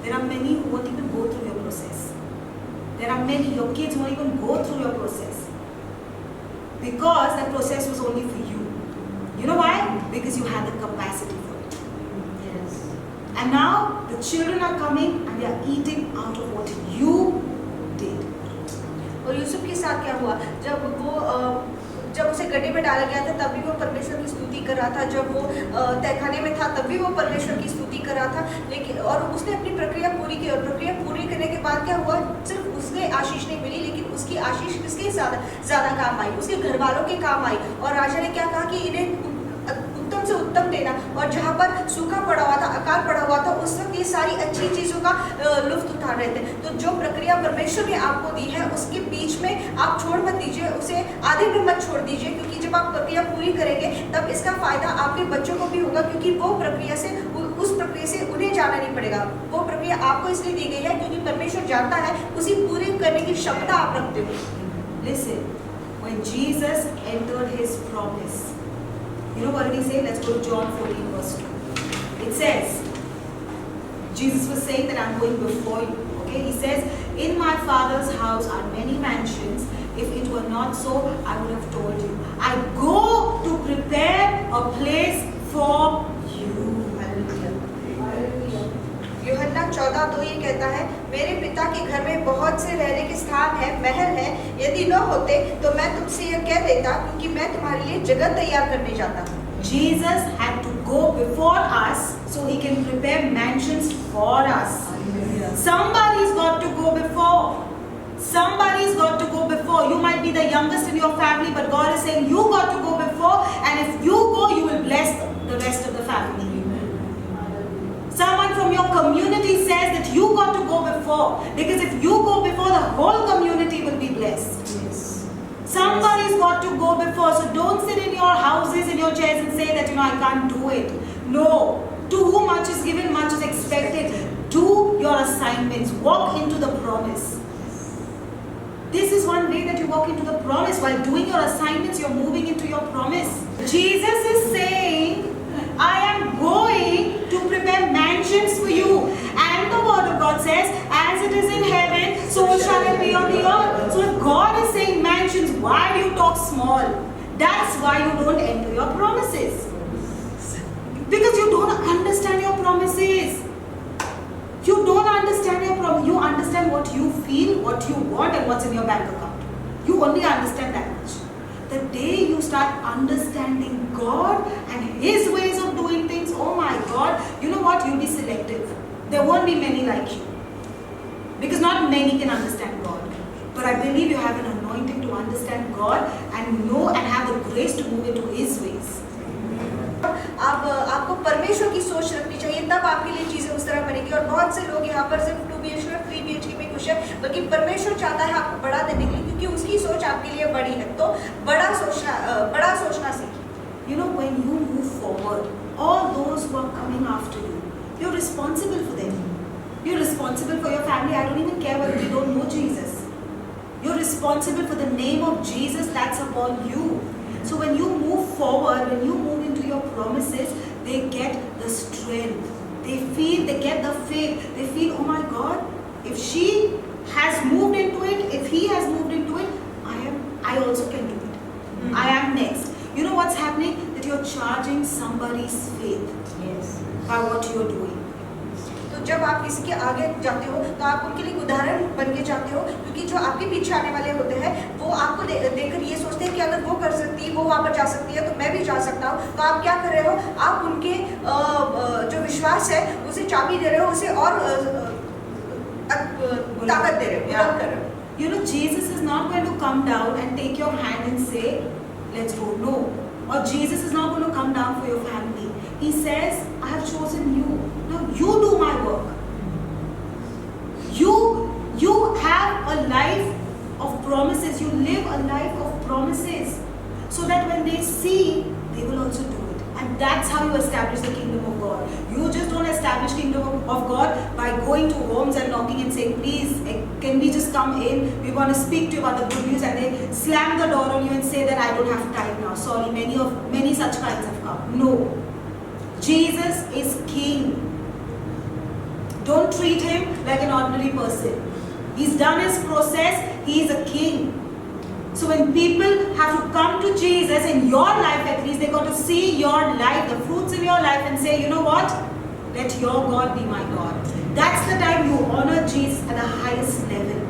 There are many who won't even go through your process. There are many, your kids won't even go through your process. Because that process was only for you. You know why? Because you had the capacity for it. Yes. And now the children are coming and they are eating out of what you did. और यूसुफ के साथ क्या हुआ? जब उसे गड्ढे में डाला गया था तब भी वो परमेश्वर की स्तुति कर रहा था। जब वो तहखाने में था तब भी वो परमेश्वर की स्तुति कर रहा था। लेकिन और उसने अपनी प्रक्रिया पूरी की, और प्रक्रिया पूरी करने के बाद क्या हुआ? सिर्फ उसके आशीष नहीं मिली, लेकिन उसकी आशीष किसके ज़्यादा काम आई? उसके घर वालों के काम आई। और राजा ने क्या कहा कि इन्हें उत्तम से उत्तम देना। और जहाँ पर सूखा पड़ा हुआ था, अकाल पड़ा हुआ था, उस वक्त ये सारी अच्छी चीज़ों का लुत्फ उठा रहे थे। तो जो प्रक्रिया परमेश्वर ने आपको दी है उसके बीच में आप छोड़ मत दीजिए, उसे आधे में मत छोड़ दीजिए, क्योंकि जब आप प्रक्रिया पूरी करेंगे तब इसका फायदा आपके बच्चों को भी होगा, क्योंकि वो प्रक्रिया से उस प्रक्रिया से उन्हें जाना नहीं पड़ेगा। वो प्रक्रिया प्रक्रिया आपको इसलिए दी गई है क्योंकि परमेश्वर जानता है उसी पूरी करने की क्षमता आप रखते हो। Listen, when Jesus entered his promise, you know what did he say? Let's go to John 14 verse 2. It says, Jesus was saying that I'm going before you. Okay, he says, in my Father's house are many mansions. If it were not so, I would have told you. I go to prepare a place for you. यूहन्ना 14:2 ये कहता है, मेरे पिता के घर में बहुत से रहने के स्थान है, महल है। यदि न होते तो मैं तुमसे यह कह देता, क्योंकि मैं तुम्हारे लिए जगह तैयार करने जाता हूँ। Jesus had to go before us so he can prepare mansions for us. Somebody's got to go before. Somebody's got to go before. You might be the youngest in your family, but God is saying you got to go before, and if you go, you will bless the rest of the family. Someone from your community says that you got to go before, because if you go before, the whole community will be blessed. Somebody's got to go before. So don't sit in your houses, in your chairs and say that, I can't do it. No. To whom much is given, much is expected. Do your assignments. Walk into the promise. This is one way that you walk into the promise. While doing your assignments, you're moving into your promise. Jesus is saying, I am going to prepare mansions for you. And the word of God says, as it is in heaven, so shall it be on the earth. So if God is saying mansions, why do you talk small? That's why you don't enter your promises. Because you don't understand your promises. You don't understand your promise. You understand what you feel, what you want, and what's in your bank account. You only understand that much. The day you start understanding God and His ways of doing things, oh my God, you know what? You'll be selective. There won't be many like you. Because not many can understand God. But I believe you have an anointing to understand God and know and have the grace to move into His ways. आपको परमेश्वर की सोच रखनी चाहिए, तब आपके लिए चीजें उस तरह बनेगी। और बहुत से लोग यहाँ पर सिर्फ 2 BHK और 3 BHK में खुश है, बल्कि परमेश्वर चाहता है आपको बड़ा देने के लिए, क्योंकि उसकी सोच आपके लिए बड़ी है। तो बड़ा सोचना सीखिए। You know, when you move forward, all those who are coming after you, you're responsible for them. You're responsible for your family. I don't even care whether they don't know Jesus. You're responsible for the name of Jesus that's upon you. So when you move forward, when you move into your promises, they get the strength. They get the faith. They feel, oh my God, if she has moved into it, if he has moved into it, I also can do it. I am next. You know what's happening? That you're charging somebody's faith by what you're doing. तो जब आप किसी के आगे जाते हो तो आप उनके लिए उदाहरण बन के जाते हो, क्योंकि जो आपके पीछे आने वाले होते हैं वो आपको देखकर ये सोचते हैं कि अगर वो कर सकती है, वो वहाँ पर जा सकती है, तो मैं भी जा सकता हूँ। तो आप क्या कर रहे हो? आप उनके जो विश्वास है उसे चाबी दे रहे हो, उसे और ताकत दे रहे हो, बुलंद कर रहे हो। You know, Jesus is not going to come down and take your hand and say, let's go. No. Or Jesus is not going to come down for your family. He says, I have chosen you. Now you do my work. You have a life of promises. You live a life of promises. So that when they see, they will also do it. And that's how you establish the kingdom of God. You just don't establish kingdom of God by going to homes and knocking and saying, please, can we just come in? We want to speak to you about the good news. And they slam the door on you and say that I don't have time now. Sorry, many such kinds have come. No. Jesus is king. Don't treat him like an ordinary person. He's done his process. He is a king. So when people have to come to Jesus in your life, at least they got to see your life, the fruits in your life, and say, you know what? Let your God be my God. That's the time you honor Jesus at the highest level.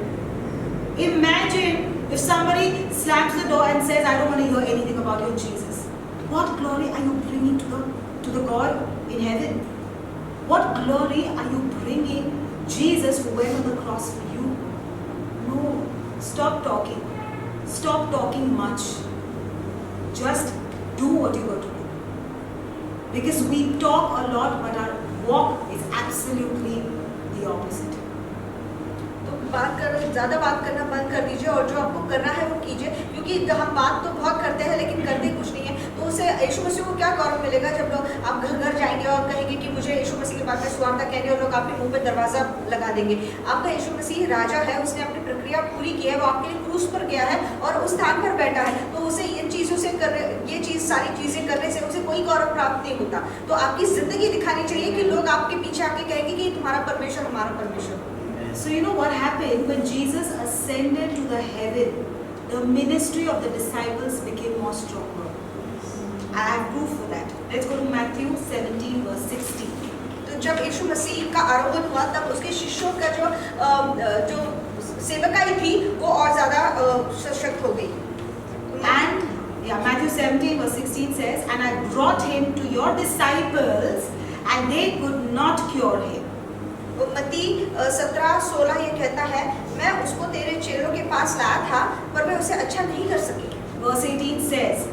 Imagine if somebody slams the door and says, I don't want to hear anything about your Jesus. What glory are you bringing to the God in heaven? What glory are you bringing Jesus who went on the cross for you? No. Stop talking. Stop talking much. Just do what you got to do. Because we talk a lot, but our walk is absolutely the opposite. ज़्यादा बात करना बंद कर दीजिए और जो आपको करना है वो कीजिए, क्योंकि हम बात तो बहुत करते हैं लेकिन करते कुछ नहीं है। तो उसे यीशु मसीह को क्या गौरव मिलेगा जब लोग आप घर घर जाएंगे और कहेंगे कि मुझे यीशु मसीह के बारे में सुवार्ता कहने और लोग आपके मुंह पे दरवाजा लगा देंगे। आपका यीशु मसीह राजा है, उसने अपनी प्रक्रिया पूरी की है, वो आपके लिए क्रूस पर गया है और उस स्थान पर बैठा है, तो उसे इन चीज़ों से सारी चीज़ें करने से उसे कोई गौरव प्राप्त नहीं होता। तो आपकी जिंदगी दिखानी चाहिए कि लोग आपके पीछे आके कहेंगे कि तुम्हारा परमेश्वर हमारा परमेश्वर। So you know what happened when Jesus ascended to the heaven? The ministry of the disciples became more stronger. I have proof for that. Let's go to Matthew 17 verse 16. तो जब यीशु मसीह का आरोहण हुआ तब उसके शिष्यों का जो सेवकाई थी वो और ज़्यादा सशक्त हो गई। And Matthew 17 verse 16 says, and I brought him to your disciples and they could not cure him. मत्ती 17:16 ये कहता है, मैं उसको तेरे चेलों के पास लाया था पर वे उसे अच्छा नहीं कर सके। Verse 18 says,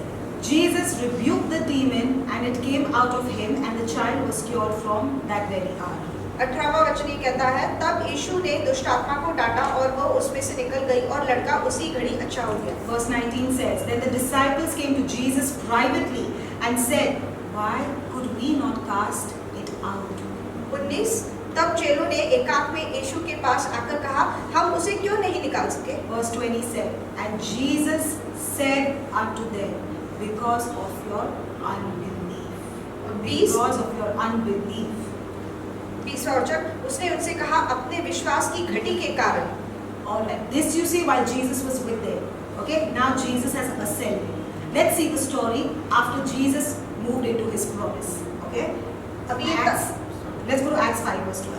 Jesus rebuked the demon and it came out of him and the child was cured from that very hour. 18वां वचन ये कहता है, तब यीशु ने दुष्ट आत्मा को डांटा और वह उसमें से निकल गई और लड़का उसी घड़ी अच्छा हो गया। Verse 19 says, then the disciples came to Jesus privately and said, why could we not cast it out? 19 तब चेलों ने एकांत में यीशु के पास आकर कहा, हम उसे क्यों नहीं निकाल सके? Verse 27, and Jesus said unto them, because of your unbelief. Because of your unbelief. 20वां वचन, उसने उनसे कहा, अपने विश्वास की घटी के कारण। All right. This you see while Jesus was with them. Okay. Now Jesus has ascended. Let's see the story after Jesus moved into his promise. Okay. अभी Let's go to Acts 5 verse 12.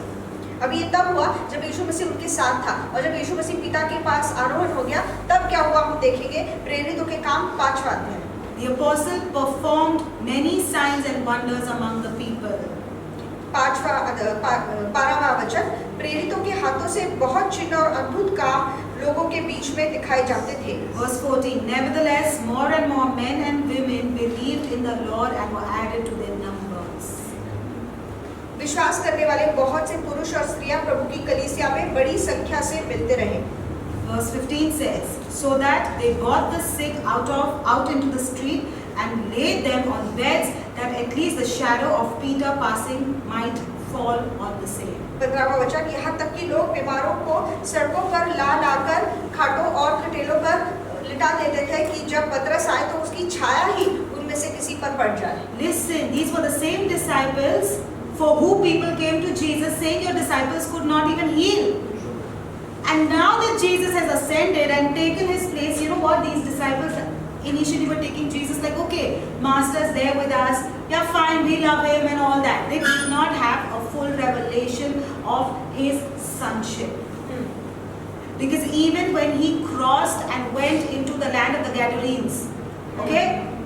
अभी ये तब हुआ जब यीशु मसीह उनके साथ था और जब यीशु मसीह पिता के पास आरोहण हो गया तब क्या हुआ हम देखेंगे। प्रेरितों के काम 5वां अध्याय। The apostle performed many signs and wonders among the people. 12वां वचन, प्रेरितों के हाथों से बहुत चिन्ह और अद्भुत काम लोगों के बीच में दिखाए जाते थे। Verse 14, nevertheless more and more men and women believed in the Lord and were added to their numbers. विश्वास करने वाले बहुत से पुरुष और स्त्रियां प्रभु की कलीसिया में बड़ी संख्या से मिलते रहे। Verse 15 says, so that they brought the sick out into the street and laid them on beds, that at least the shadow of Peter passing might fall on the same. 15वां वचन, यहाँ तक कि लोग बीमारों को सड़कों पर लाकर खाटों और खटेलों पर लिटा देते थे कि जब पतरस आए तो उसकी छाया ही उनमें से किसी पर पड़ जाए। Listen, these were the same disciples for who people came to Jesus saying your disciples could not even heal. And now that Jesus has ascended and taken his place, you know what, these disciples initially were taking Jesus like, okay, master's there with us, yeah fine, we love him and all that. They did not have a full revelation of his sonship. Because even when he crossed and went into the land of the Gadarenes, okay,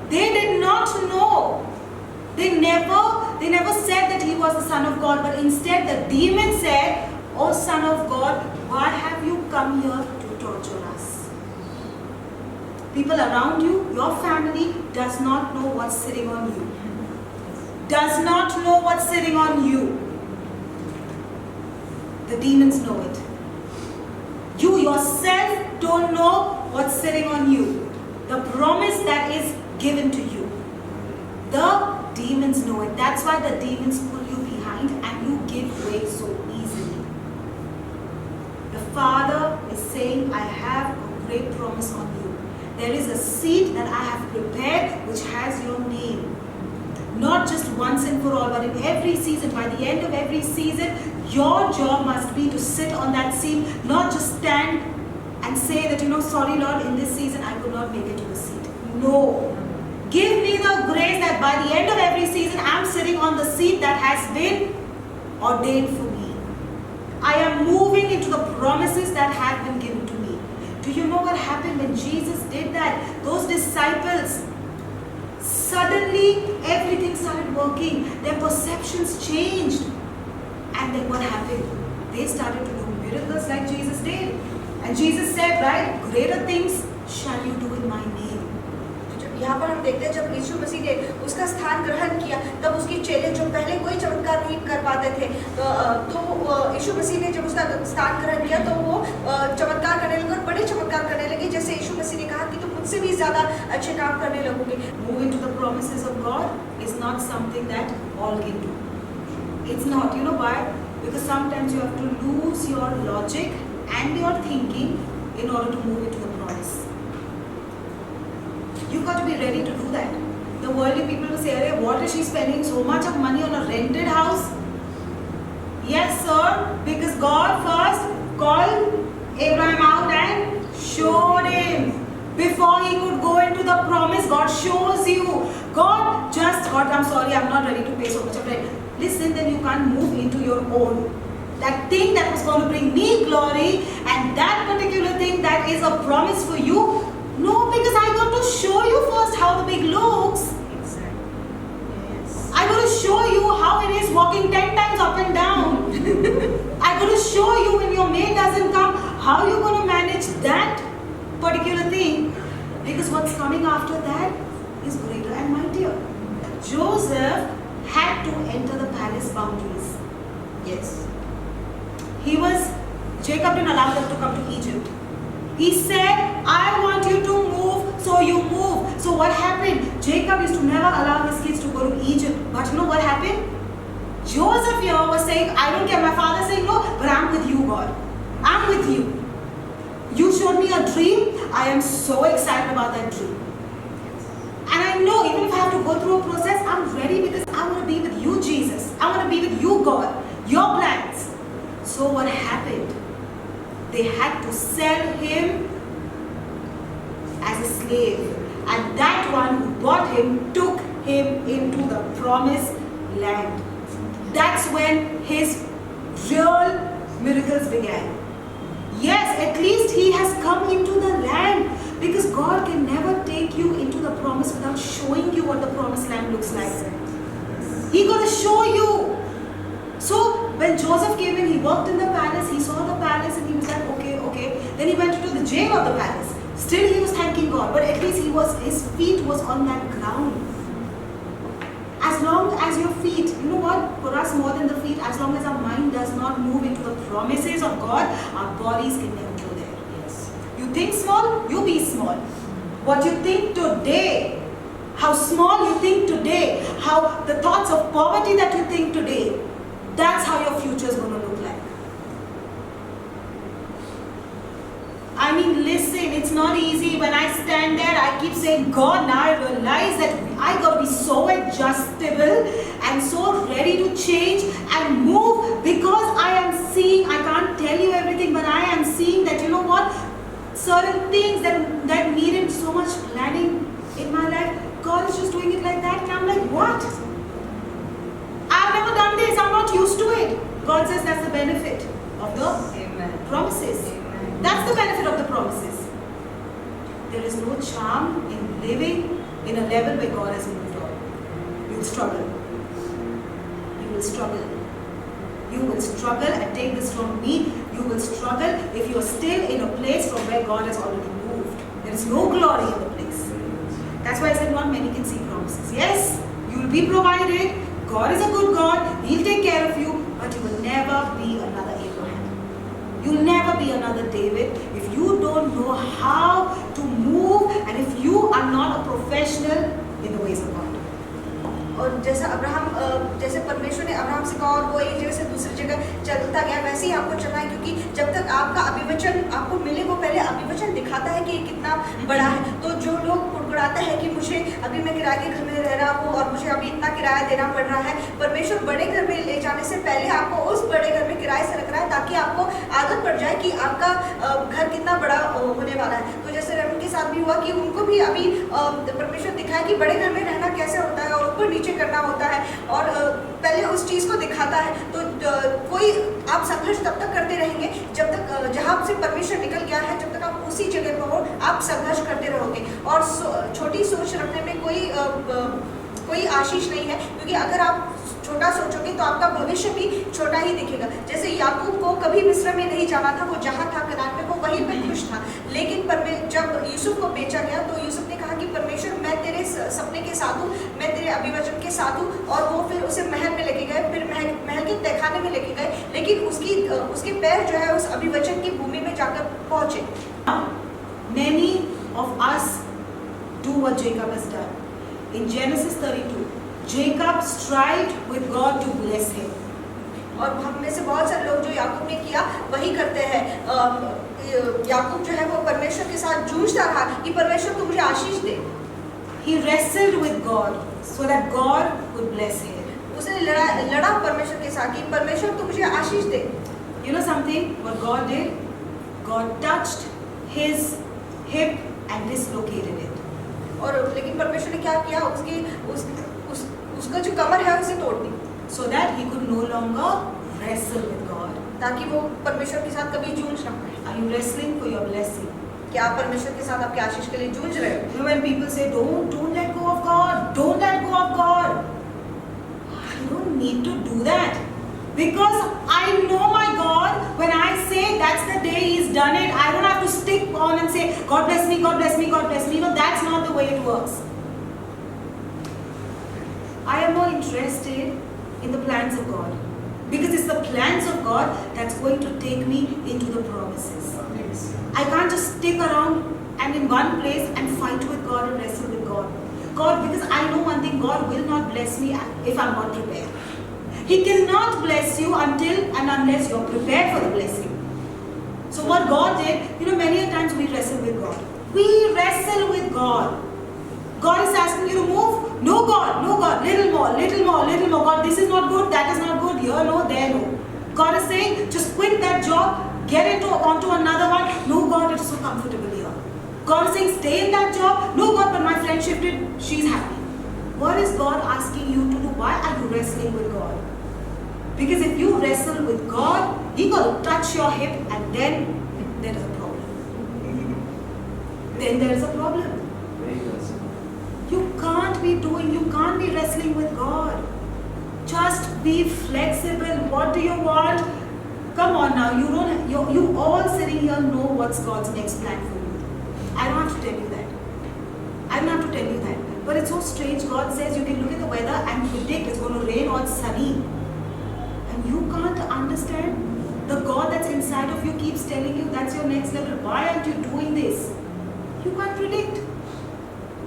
they did not know. They never said that he was the Son of God, but instead the demon said, "O Son of God, why have you come here to torture us?" People around you, your family does not know what's sitting on you. Does not know what's sitting on you. The demons know it. You yourself don't know what's sitting on you. The promise that is given to you. The demons know it. That's why the demons pull you behind and you give way so easily. The Father is saying, I have a great promise on you. There is a seat that I have prepared which has your name. Not just once and for all, but in every season. By the end of every season, your job must be to sit on that seat, not just stand and say that, sorry Lord, in this season I could not make it to the seat. No. Give me the grace that by the end of every season, I am sitting on the seat that has been ordained for me. I am moving into the promises that have been given to me. Do you know what happened when Jesus did that? Those disciples, suddenly everything started working. Their perceptions changed. And then what happened? They started to do miracles like Jesus did. And Jesus said, right, greater things shall you do in my name. यहाँ पर हम देखते हैं जब यीशु मसीह ने उसका स्थान ग्रहण किया तब उसके चेले जो पहले कोई चमत्कार नहीं कर पाते थे तो यीशु मसीह ने जब उसका स्थान ग्रहण किया तो वो चमत्कार करने लगे और बड़े चमत्कार करने लगे। जैसे यीशु मसीह ने कहा कि तुम उनसे भी ज़्यादा अच्छे काम करने लगोगे। Move into the promises of God is not something that all can do. It's not. You know why? Because sometimes you have to lose your logic and your thinking in order to move into the promise. You've got to be ready to do that. The worldly people will say, "Arey, what is she spending so much of money on a rented house?" Yes, sir, because God first called Abraham out and showed him. Before he could go into the promise, God shows you. God, I'm sorry, I'm not ready to pay so much of rent. Listen, then you can't move into your own. That thing that was going to bring me glory and that particular thing that is a promise for you. No, because I got to show you first how the big looks. I got to show you how it is walking 10 times up and down. I got to show you when your mate doesn't come, how you're going to manage that particular thing. Because what's coming after that is greater and mightier. Joseph had to enter the palace boundaries. Yes. Jacob didn't allow them to come to Egypt. He said, I want you to move, so you move. So what happened? Jacob used to never allow his kids to go to Egypt. But you know what happened? Joseph here was saying, I don't care. My father saying no, but I'm with you, God. I'm with you. You showed me a dream. I am so excited about that dream. And I know even if I have to go through a process, I'm ready because I want to be with you, Jesus. I want to be with you, God. Your plans. So what happened? They had to sell him as a slave. And that one who bought him took him into the promised land. That's when his real miracles began. Yes, at least he has come into the land, because God can never take you into the promise without showing you what the promised land looks like. He got to show you. So when Joseph came in, he walked in the palace, he saw the palace and he was like, okay. Then he went into the jail of the palace. Still he was thanking God, but at least his feet was on that ground. As long as your feet, you know what, for us more than the feet, as long as our mind does not move into the promises of God, our bodies can never go there. Yes. You think small, you be small. What you think today, how small you think today, how the thoughts of poverty that you think today, that's how your future is going to look like. I mean, listen, it's not easy. When I stand there, I keep saying, God, now I realize that I got to be so adjustable and so ready to change and move, because I am seeing, I can't tell you everything, but I am seeing that, you know what, certain things that needed so much planning in my life, God is just doing it like that, and I'm like, what? I've never done this, I'm not used to it. God says that's the benefit of the promises. That's the benefit of the promises. There is no charm in living in a level where God has moved on. You will struggle. You will struggle. You will struggle, and take this from me, you will struggle if you are still in a place from where God has already moved. There is no glory in the place. That's why I said not many can see promises. Yes, you will be provided. God is a good God. He'll take care of you, but you will never be another Abraham. You'll never be another David if you don't know how to move and if you are not a professional in the ways of God. और जैसा जैसे परमेश्वर ने Abraham से कहा और वो एक जगह से दूसरी जगह चलता गया, वैसे ही आपको चलना है, क्योंकि जब तक आपका अभिवचन आपको मिले, वो पहले अभिवचन दिखाता है कि ये कितना बड़ा है। तो जो लोग कुड़कुड़ाता है कि मुझे अभी मैं किराए के घर में रह रहा हूँ और मुझे अभी इतना किराया देना पड़ रहा है, परमेश्वर बड़े घर में ले जाने से पहले आपको उस बड़े घर में किराए से रख रहा है, ताकि आपको आदत पड़ जाए कि आपका घर कितना बड़ा होने वाला है। तो जैसे रमन के साथ भी हुआ कि उनको भी अभी परमेश्वर दिखाया कि बड़े घर में रहना कैसे होता है और ऊपर नीचे करना होता है, और पहले उस चीज़ को दिखाता है। तो कोई आप संघर्ष तब तक करते रहेंगे जब तक जहाँ से परमेश्वर निकल गया है, जब तक आप उसी जगह पर हो, आप संघर्ष करते रहोगे। और छोटी सोच रखने में कोई आशीष नहीं है, क्योंकि अगर आप छोटा सोचोगे तो आपका भविष्य भी छोटा ही दिखेगा। जैसे याकूब को कभी मिस्र में नहीं जाना था, वो जहाँ था कनान में, वो वहीं पे खुश था। लेकिन जब यूसुफ को बेचा गया तो यूसुफ ने कहा कि परमेश्वर मैं तेरे सपने के साथ हूँ, मैं तेरे अभिवचन के साथ हूँ, और वो फिर उसे महल में लेके गए, फिर महल के तहखाने में लेके गए, लेकिन उसके पैर जो है उस अभिवचन की भूमि में जाकर पहुँचे। Many of us do what Jacob has done. In Genesis 32, Jacob strived with God to bless him. और हम में से बहुत सारे लोग जो याकूब ने किया वही करते हैं। याकूब जो है वो परमेश्वर के साथ जूझता रहा कि परमेश्वर तू मुझे आशीष दे। He wrestled with God so that God would bless him. उसने लड़ा परमेश्वर के साथ कि परमेश्वर तू मुझे आशीष दे। You know something? What God did? God touched his hip and dislocated it. और लेकिन परमेश्वर ने क्या किया? उसका जो कमर है उसे तोड़ दी, So that he could no longer wrestle with God. ताकि वो परमेश्वर के साथ कभी जूझ ना पाए। Are you wrestling for your blessing? क्या आप परमेश्वर के साथ आपके आशीष के लिए जूझ रहे हो? You know when people say, don't let go of God, don't let go of God. I don't need to do that. Because I know my God, when I say that's the day He's done it, I don't have to stick on and say, God bless me, God bless me, God bless me. No, that's not the way it works. I am more interested in the plans of God. Because it's the plans of God that's going to take me into the promises. I can't just stick around and in one place and fight with God and wrestle with God. God, because I know one thing, God will not bless me if I'm not prepared. He cannot bless you until and unless you're prepared for the blessing. So what God did, many a times we wrestle with God. We wrestle with God. God is asking you to move. No God, little more, little more, little more. God, this is not good, that is not good, here no, there no. God is saying, just quit that job, get onto another one. No God, it's so comfortable here. God is saying, stay in that job. No God, but my friend shifted, she's happy. What is God asking you to do? Why are you wrestling with God? Because if you wrestle with God, He will touch your hip and then there is a problem. Then there is a problem. You can't be wrestling with God. Just be flexible. What do you want? Come on now, you all sitting here know what's God's next plan for you. I don't have to tell you that. I don't have to tell you that. But it's so strange. God says you can look at the weather and predict it's going to rain or it's sunny. And you can't understand. The God that's inside of you keeps telling you that's your next level. Why aren't you doing this? You can't predict.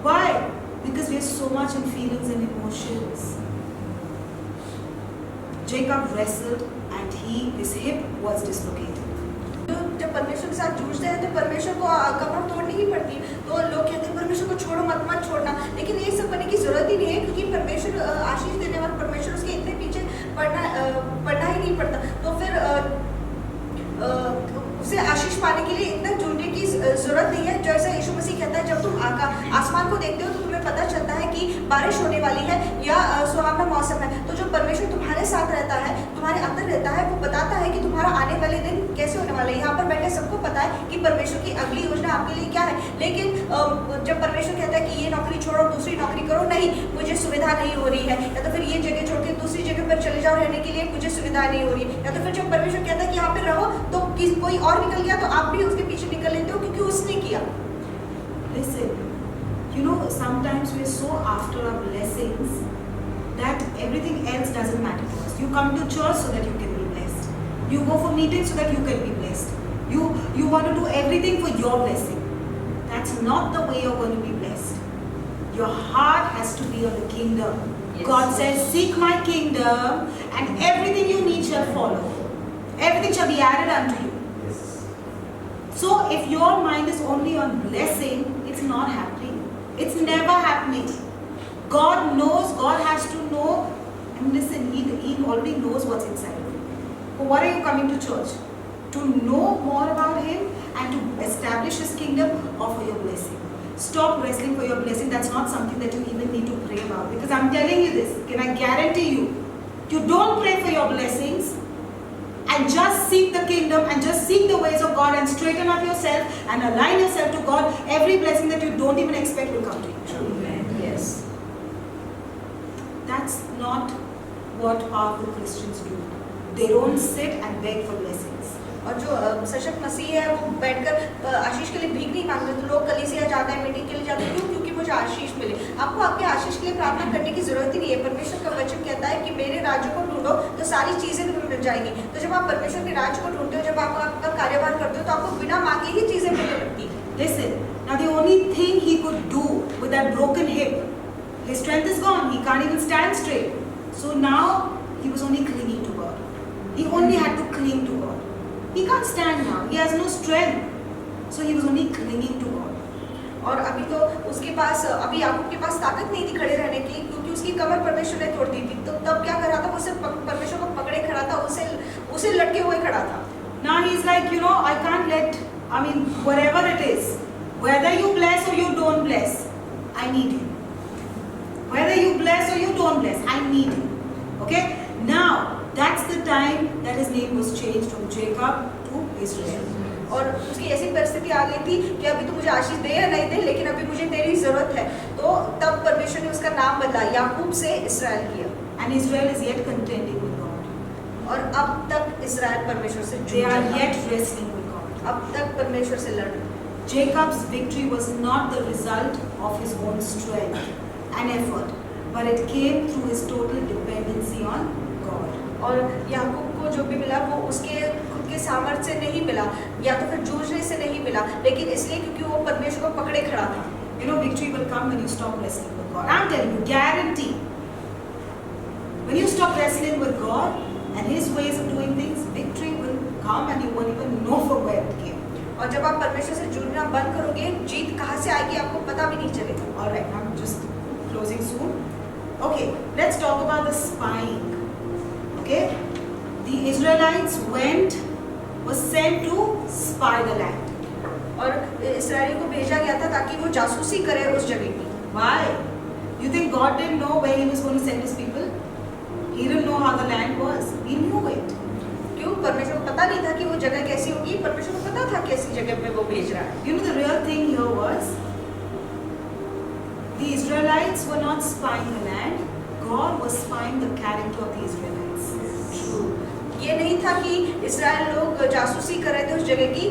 Why? Because we're so much in feelings and emotions. Jacob wrestled and his hip was dislocated. जब परमेश्वर के साथ जूझते हैं तो परमेश्वर को कमर तोड़नी ही पड़ती है। तो लोग कहते हैं परमेश्वर को छोड़ो मत छोड़ना, लेकिन ये सब करने की जरूरत ही नहीं है, क्योंकि परमेश्वर आशीष देने वाला परमेश्वर उसके इतने पीछे पड़ना ही नहीं पड़ता। तो फिर उसे आशीष पाने के लिए इतना जुड़ने की जरूरत नहीं है। जैसा यीशु मसीह कहता है, जब तुम आसमान को देखते हो तो तुम्हें पता चलता है कि बारिश होने वाली है या सुहावना मौसम है। तो जो परमेश्वर तुम्हारे साथ रहता है, तुम्हारे अंदर रहता है, वो बताता है कि तुम्हारा आने वाले दिन कैसे होने वाले हैं। यहाँ पर बैठे सबको पता है कि परमेश्वर की अगली योजना आपके लिए क्या है। लेकिन जब परमेश्वर कहता है कि ये नौकरी छोड़ो दूसरी नौकरी करो, नहीं मुझे सुविधा नहीं हो रही है, या तो फिर ये जगह छोड़ के दूसरी जगह पर चले जाओ रहने के लिए, मुझे सुविधा नहीं हो रही है, या तो फिर जब परमेश्वर कहता है कि यहाँ पे रहो तो कोई और निकल गया तो आप भी उसके पीछे निकल लेते हो क्योंकि उसने किया। Listen, sometimes we're so after our blessings that everything else doesn't matter to us. You come to church so that you can be blessed. You go for meetings so that you can be blessed. You want to do everything for your blessing. That's not the way you're going to be blessed. Your heart has to be on the kingdom. Yes. God says, seek my kingdom and everything you need shall follow. Everything shall be added unto you. Yes. So if your mind is only on blessing, it's not happening. It's never happening. God knows, God has to know. And listen, He already knows what's inside of you. But why are you coming to church? To know more about Him and to establish His kingdom or for your blessing. Stop wrestling for your blessing. That's not something that you even need to pray about. Because I'm telling you this, can I guarantee you, you don't pray for your blessings and just seek the kingdom and just seek the ways of God and straighten up yourself and align yourself to God, every blessing that you don't even expect will come to you. Amen. Yes. That's not what powerful Christians do. They don't sit and beg for blessings. और जो सशक्त मसीह है वो बैठकर आशीष के लिए भीख नहीं मांगते। तो लोग कलीसिया जाते हैं, मीटिंग के लिए जाते हैं, क्यों? क्योंकि मुझे आशीष मिले। आपको आपके आशीष के लिए प्रार्थना करने की जरूरत ही नहीं है। परमेश्वर का वचन कहता है कि मेरे राज्य को ढूंढो तो सारी चीजें तुम्हें मिल जाएंगी। तो जब आप परमेश्वर के राज्य को ढूंढते हो, जब आप आपका कार्यभार करते हो, तो आपको बिना मांगे ही चीजें मिलने लगती है। Listen, now the only thing he could do with that broken hip. His strength is gone. He can't even stand straight. So now he was only clinging to God. He only had to cling to God. He can't stand now. He has no strength. So he was only clinging to God. और अभी तो उसके पास अभी याकूब के पास ताकत नहीं थी खड़े रहने की, क्योंकि उसकी कमर परमेश्वर ने तोड़ दी थी। तो तब क्या कर रहा था, वो सिर्फ परमेश्वर को पकड़े खड़ा था, उसे लटके हुए खड़ा था। Now he's like, I can't let, whatever it is, whether you bless or you don't bless, I need you. Whether you bless or you don't bless, I need you. Okay? Now, that's the time that his name was changed from Jacob to Israel. और उसकी ऐसी परिस्थिति आ गई थी कि अभी तो मुझे आशीष दे या नहीं दे, लेकिन अभी मुझे तेरी जरूरत है। तो तब परमेश्वर ने उसका नाम बदला, याकूब से इसराइल किया। And Israel is yet contending with God. और अब तक इसराइल परमेश्वर से They जुड़ are रहा है। yet wrestling with God. अब तक परमेश्वर से लड़ रहे हैं। Jacob's victory was not the result of his own strength and effort, but it came through his total dependency on God. और याकूब को जो भी मिला वो उसके खुद के सामर्थ्य से नहीं मिला, या तो फिर जूझने से नहीं मिला, लेकिन इसलिए क्योंकि वो परमेश्वर को पकड़े खड़ा था। Victory will come when you stop wrestling with God. I'm telling you, guarantee. When you stop wrestling with God and His ways of doing things, victory will come and you won't even know from where it came. और जब आप परमेश्वर से जुड़ना बंद करोगे, जीत कहाँ से आएगी आपको पता भी नहीं चलेगा। All right, I'm just closing soon. Okay, let's talk about the spying. Okay, the Israelites was sent to spy the land. और इस्राएलियों को भेजा गया था ताकि वो जासूसी करे उस जगह की। Why? You think God didn't know where He was going to send His people? He didn't know how the land was. He knew it. क्यों? परमेश्वर को पता नहीं था कि वो जगह कैसी होगी, परमेश्वर को पता था कैसी जगह पे वो भेज रहा है। The real thing here was the Israelites were not spying the land. God was spying the character of the Israelites. ये नहीं था कि इस्राएल लोग जासूसी कर रहे थे उस जगह की,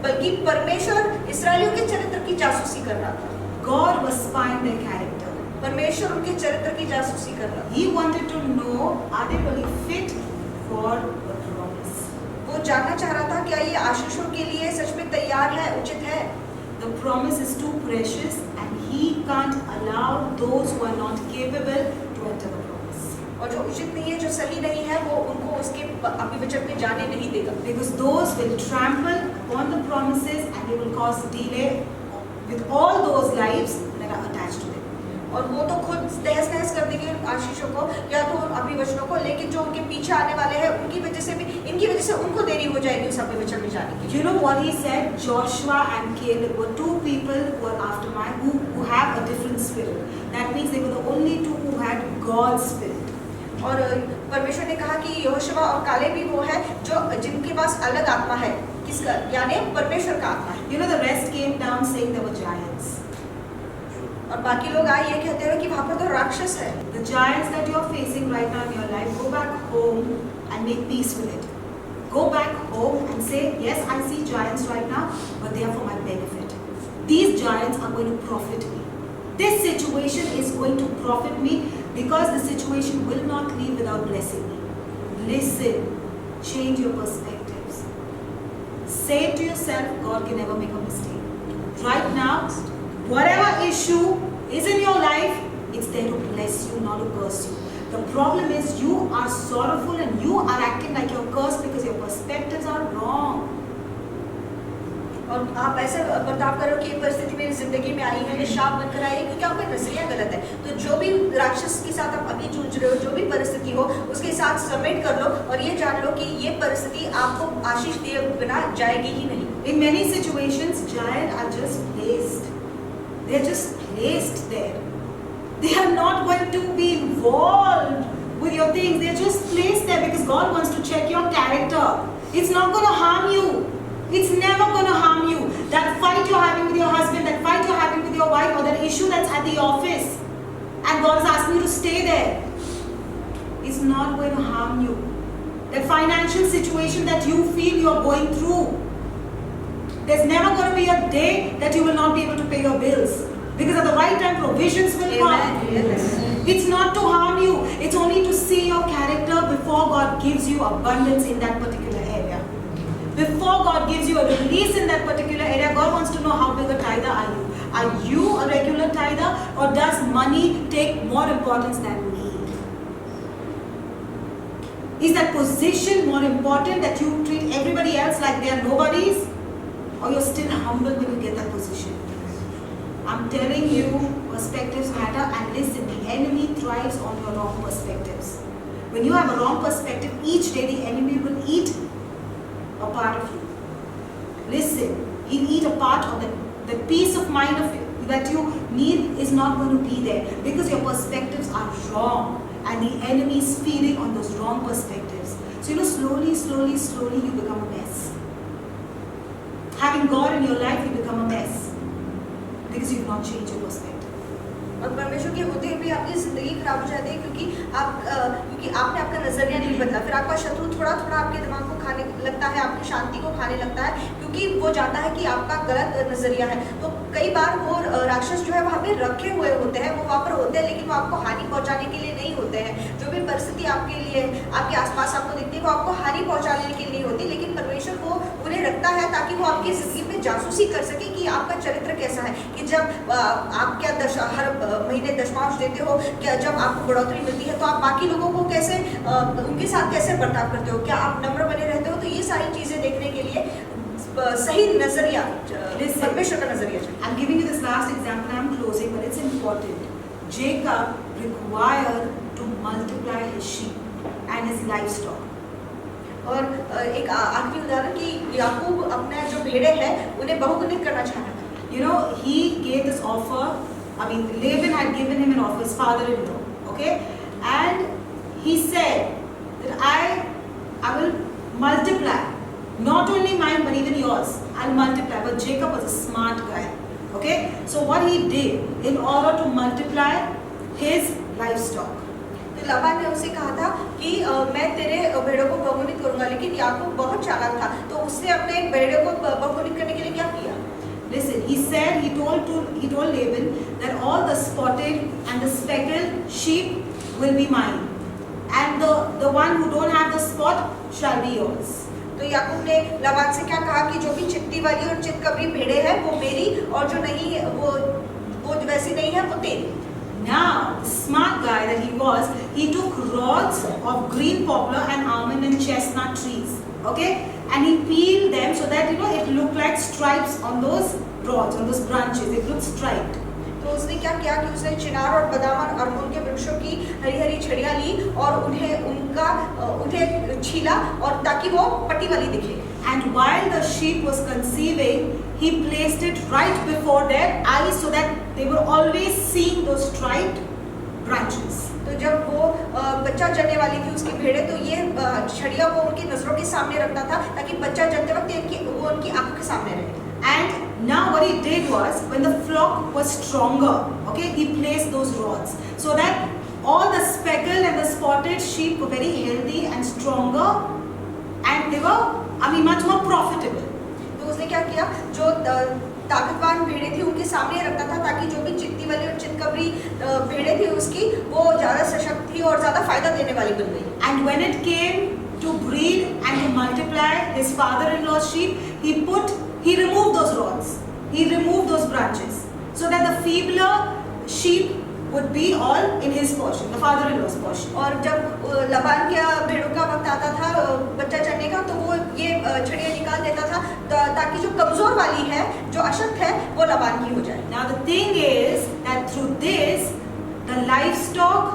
बल्कि परमेश्वर इस्राएलियों के चरित्र की जासूसी कर रहा था। God was spying their character. परमेश्वर उनके चरित्र की जासूसी कर रहा था। He wanted to know, are they really fit for the promise? वो जानना चाह रहा था क्या ये आशीषों के लिए सच में तैयार है, उचित है। The promise is too precious and He can't allow those who are not capable to enter the promise. और जो उचित नहीं है, जो सही नहीं है, वो उनको उसके अभिवचन में जाने नहीं देगा। Because those will trample upon the promises and they will cause delay with all those lives that are attached to them. और वो तो खुद तहस नहस कर देंगे उन आशीषों को या तो उन अभिवचनों को, लेकिन जो उनके पीछे आने वाले हैं उनकी वजह से भी, इनकी वजह से उनको देरी हो जाएगी उस अभिवचन में जाने की। You know what he said? Joshua and Caleb were two people who were after mine who have a different spirit. That means they were the only two who had God's spirit. और परमेश्वर ने कहा कि यहोशुआ और Caleb भी वो है जो जिनके पास अलग आत्मा है, किसका, यानी परमेश्वर का आत्मा है। The rest came down saying there were giants. और बाकी लोग आए ये कहते हुए कि वहाँ पर तो राक्षस है। The giants that you are facing right now in your life, go back home and make peace with it. Go back home and say, yes, I see giants right now, but they are for my benefit. These giants are going to profit me. This situation is going to profit me because the situation will not leave without blessing me. Listen, change your perspectives. Say to yourself, God can never make a mistake. Right now, whatever issue is in your life, it's there to bless you, not to curse you. The problem is you are sorrowful and you are acting like you're cursed because your perspectives are wrong. और आप ऐसे बर्ताव करो कि ये परिस्थिति मेरी जिंदगी में आई है, ये शाप बनकर आई है क्योंकि आपका नजरिया गलत है। तो जो भी राक्षस के साथ आप अभी जूझ रहे हो, जो भी परिस्थिति हो, उसके साथ सबमिट कर लो और ये जान लो कि ये परिस्थिति आपको आशीष दिए बिना जाएगी ही नहीं। In many situations, giants are just placed. They are just placed there. They are not going to be involved with your things. They are just placed there because God wants to check your character. It's not going to harm you. It's never going to harm you. That fight you're having with your husband, that fight you're having with your wife, or that issue that's at the office, and God is asking you to stay there, is not going to harm you. That financial situation that you feel you're going through, there's never going to be a day that you will not be able to pay your bills. Because at the right time, provisions will come. Yes. It's not to harm you. It's only to see your character before God gives you abundance in that particular area. Before God gives you a release in that particular area, God wants to know how big a tither are you. Are you a regular tither? either, or does money take more importance than me? Is that position more important, that you treat everybody else like they are nobodies, or you're still humble when you get that position? I'm telling you, perspectives matter, and listen, the enemy thrives on your wrong perspectives. When you have a wrong perspective, each day the enemy will eat a part of you. Listen, he'll eat a part of the peace of mind of you that you need is not going to be there, because your perspectives are wrong, and the enemy is feeding on those wrong perspectives. So slowly you become a mess. Having God in your life, you become a mess, because you've not changed your perspective. और परमेश्वर के होते हुए भी आपकी जिंदगी खराब हो जाती है, क्योंकि आपने आपका नजरिया नहीं बदला। फिर आपका शत्रु थोड़ा आपके दिमाग को खाने लगता है, आपकी शांति को खाने लगता है, क्योंकि वो जानता है कि आपका गलत नजरिया है। तो कई बार वो राक्षस जो है वहाँ पे रखे हुए होते हैं, वो वहाँ पर होते हैं, लेकिन वो आपको हानि पहुँचाने के लिए नहीं होते हैं। जो भी परिस्थिति आपके लिए आपके आसपास आपको दिखती है, वो आपको हानि पहुँचाने के लिए नहीं होती, लेकिन परमेश्वर वो उन्हें रखता है ताकि वो आपकी जिंदगी में जासूसी कर सके कि आपका चरित्र कैसा है, कि जब आप क्या हर महीने दशमांश देते हो, क्या जब आपको बढ़ोतरी मिलती है तो आप बाकी लोगों को कैसे उनके साथ कैसे बर्ताव करते हो, क्या आप नम्र बने रहते हो। तो ये सारी चीजें देखने के लिए सही नजरिया, परमेश्वर का नजरिया चाहिए। I'm giving you this last example, I'm closing, but it's important. Jacob required to multiply his sheep and his livestock. और एक आखिरी उदाहरण कि याकूब अपने जो भेड़े हैं उन्हें बहुगुणित करना चाहता था। He gave this offer. Laban had given him an offer, his father-in-law, okay? And he said that I will multiply, not only mine but even yours. I'll multiply. But Jacob was a smart guy, okay? So what he did in order to multiply his livestock, तो लाबान ने उसे कहा था कि मैं तेरे भेड़ों को बहुगुणित करूंगा, लेकिन याकूब बहुत चालाक था, तो उसने अपने भेड़ों को बहुगुणित करने के लिए क्या किया? Listen, he told Laban that all the spotted and the speckled sheep will be mine, and the one who don't have the spot shall be yours. तो याकूब ने लाबान से क्या कहा कि जो भी चित्ती वाली और चितकबरी भेड़े हैं वो मेरी, और जो नहीं है वो वैसी नहीं है वो तेरी। Now, the smart guy that he was, he took rods of green poplar and almond and chestnut trees, okay, and he peeled them so that it looked like stripes on those rods, on those branches. It looked striped. तो उसने क्या किया कि उसने चिनार और बदाम और अरमोन के वृक्षों की हरी छड़ियाँ ली और उन्हें छीला, और ताकि वो पट्टी वाली दिखे। And while the sheep was conceiving, he placed it right before their eyes so that they were always seeing those striped branches. तो जब वो बच्चा जन्ने वाली थी उसकी भेड़ें, तो ये छड़िया वो उनकी नजरों के सामने रखता था ताकि बच्चा जन्ते वक्त वो उनकी आंखों के सामने रहे। And now what he did was, when the flock was stronger, okay, he placed those rods so that all the speckled and the spotted sheep were very healthy and stronger, and they were, much more profitable. तो उसने क्या किया, जो ताकतवान भेड़ें थी उनके सामने रखता था ताकि जो भी चित्ती वाली और चितकबरी भेड़ें थी उसकी वो ज़्यादा सशक्त थी और ज़्यादा फायदा देने वाली बन गई। And when it came to breed and to multiply his father-in-law's sheep, he removed those rods, he removed those branches, so that the feebler sheep would be all in his portion, the father-in-law's portion. और जब लाबान के भेड़ों का वक्त आता था बच्चा चढ़ने का, तो वो ये छड़ियाँ निकाल देता था ताकि जो कमजोर वाली है, जो अशक्त है, वो लाबान की हो जाए। Now the thing is that through this, the livestock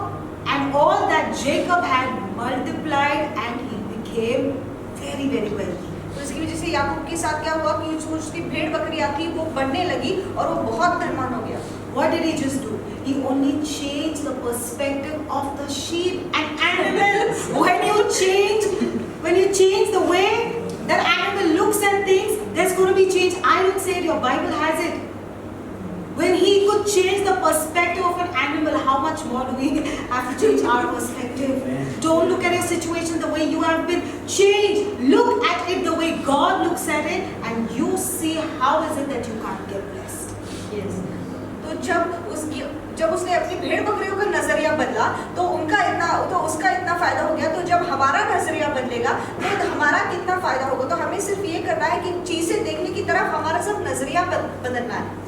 and all that Jacob had multiplied, and he became very, very wealthy. तो इसकी वजह से याकूब के साथ क्या हुआ कि उसकी भेड़ बकरियाँ थी वो बढ़ने लगी और वो बहुत धनवान हो गया। What did he just do? He only changed the perspective of the sheep and animal. When you change the way that animal looks at things, there's going to be change. I don't say it, your Bible has it. When he could change the perspective of an animal, how much more do we have to change our perspective? Don't look at your situation the way you have been. Change. Look at it the way God looks at it, and you see how is it that you can't get blessed. Yes. तो जब उसने अपनी भेड़ बकरियों का नजरिया बदला तो उसका इतना फायदा हो गया। तो जब हमारा नजरिया बदलेगा तो हमारा कितना फायदा होगा। तो हमें सिर्फ ये करना है कि चीजें देखने की तरफ हमारा सब नजरिया बदलना है।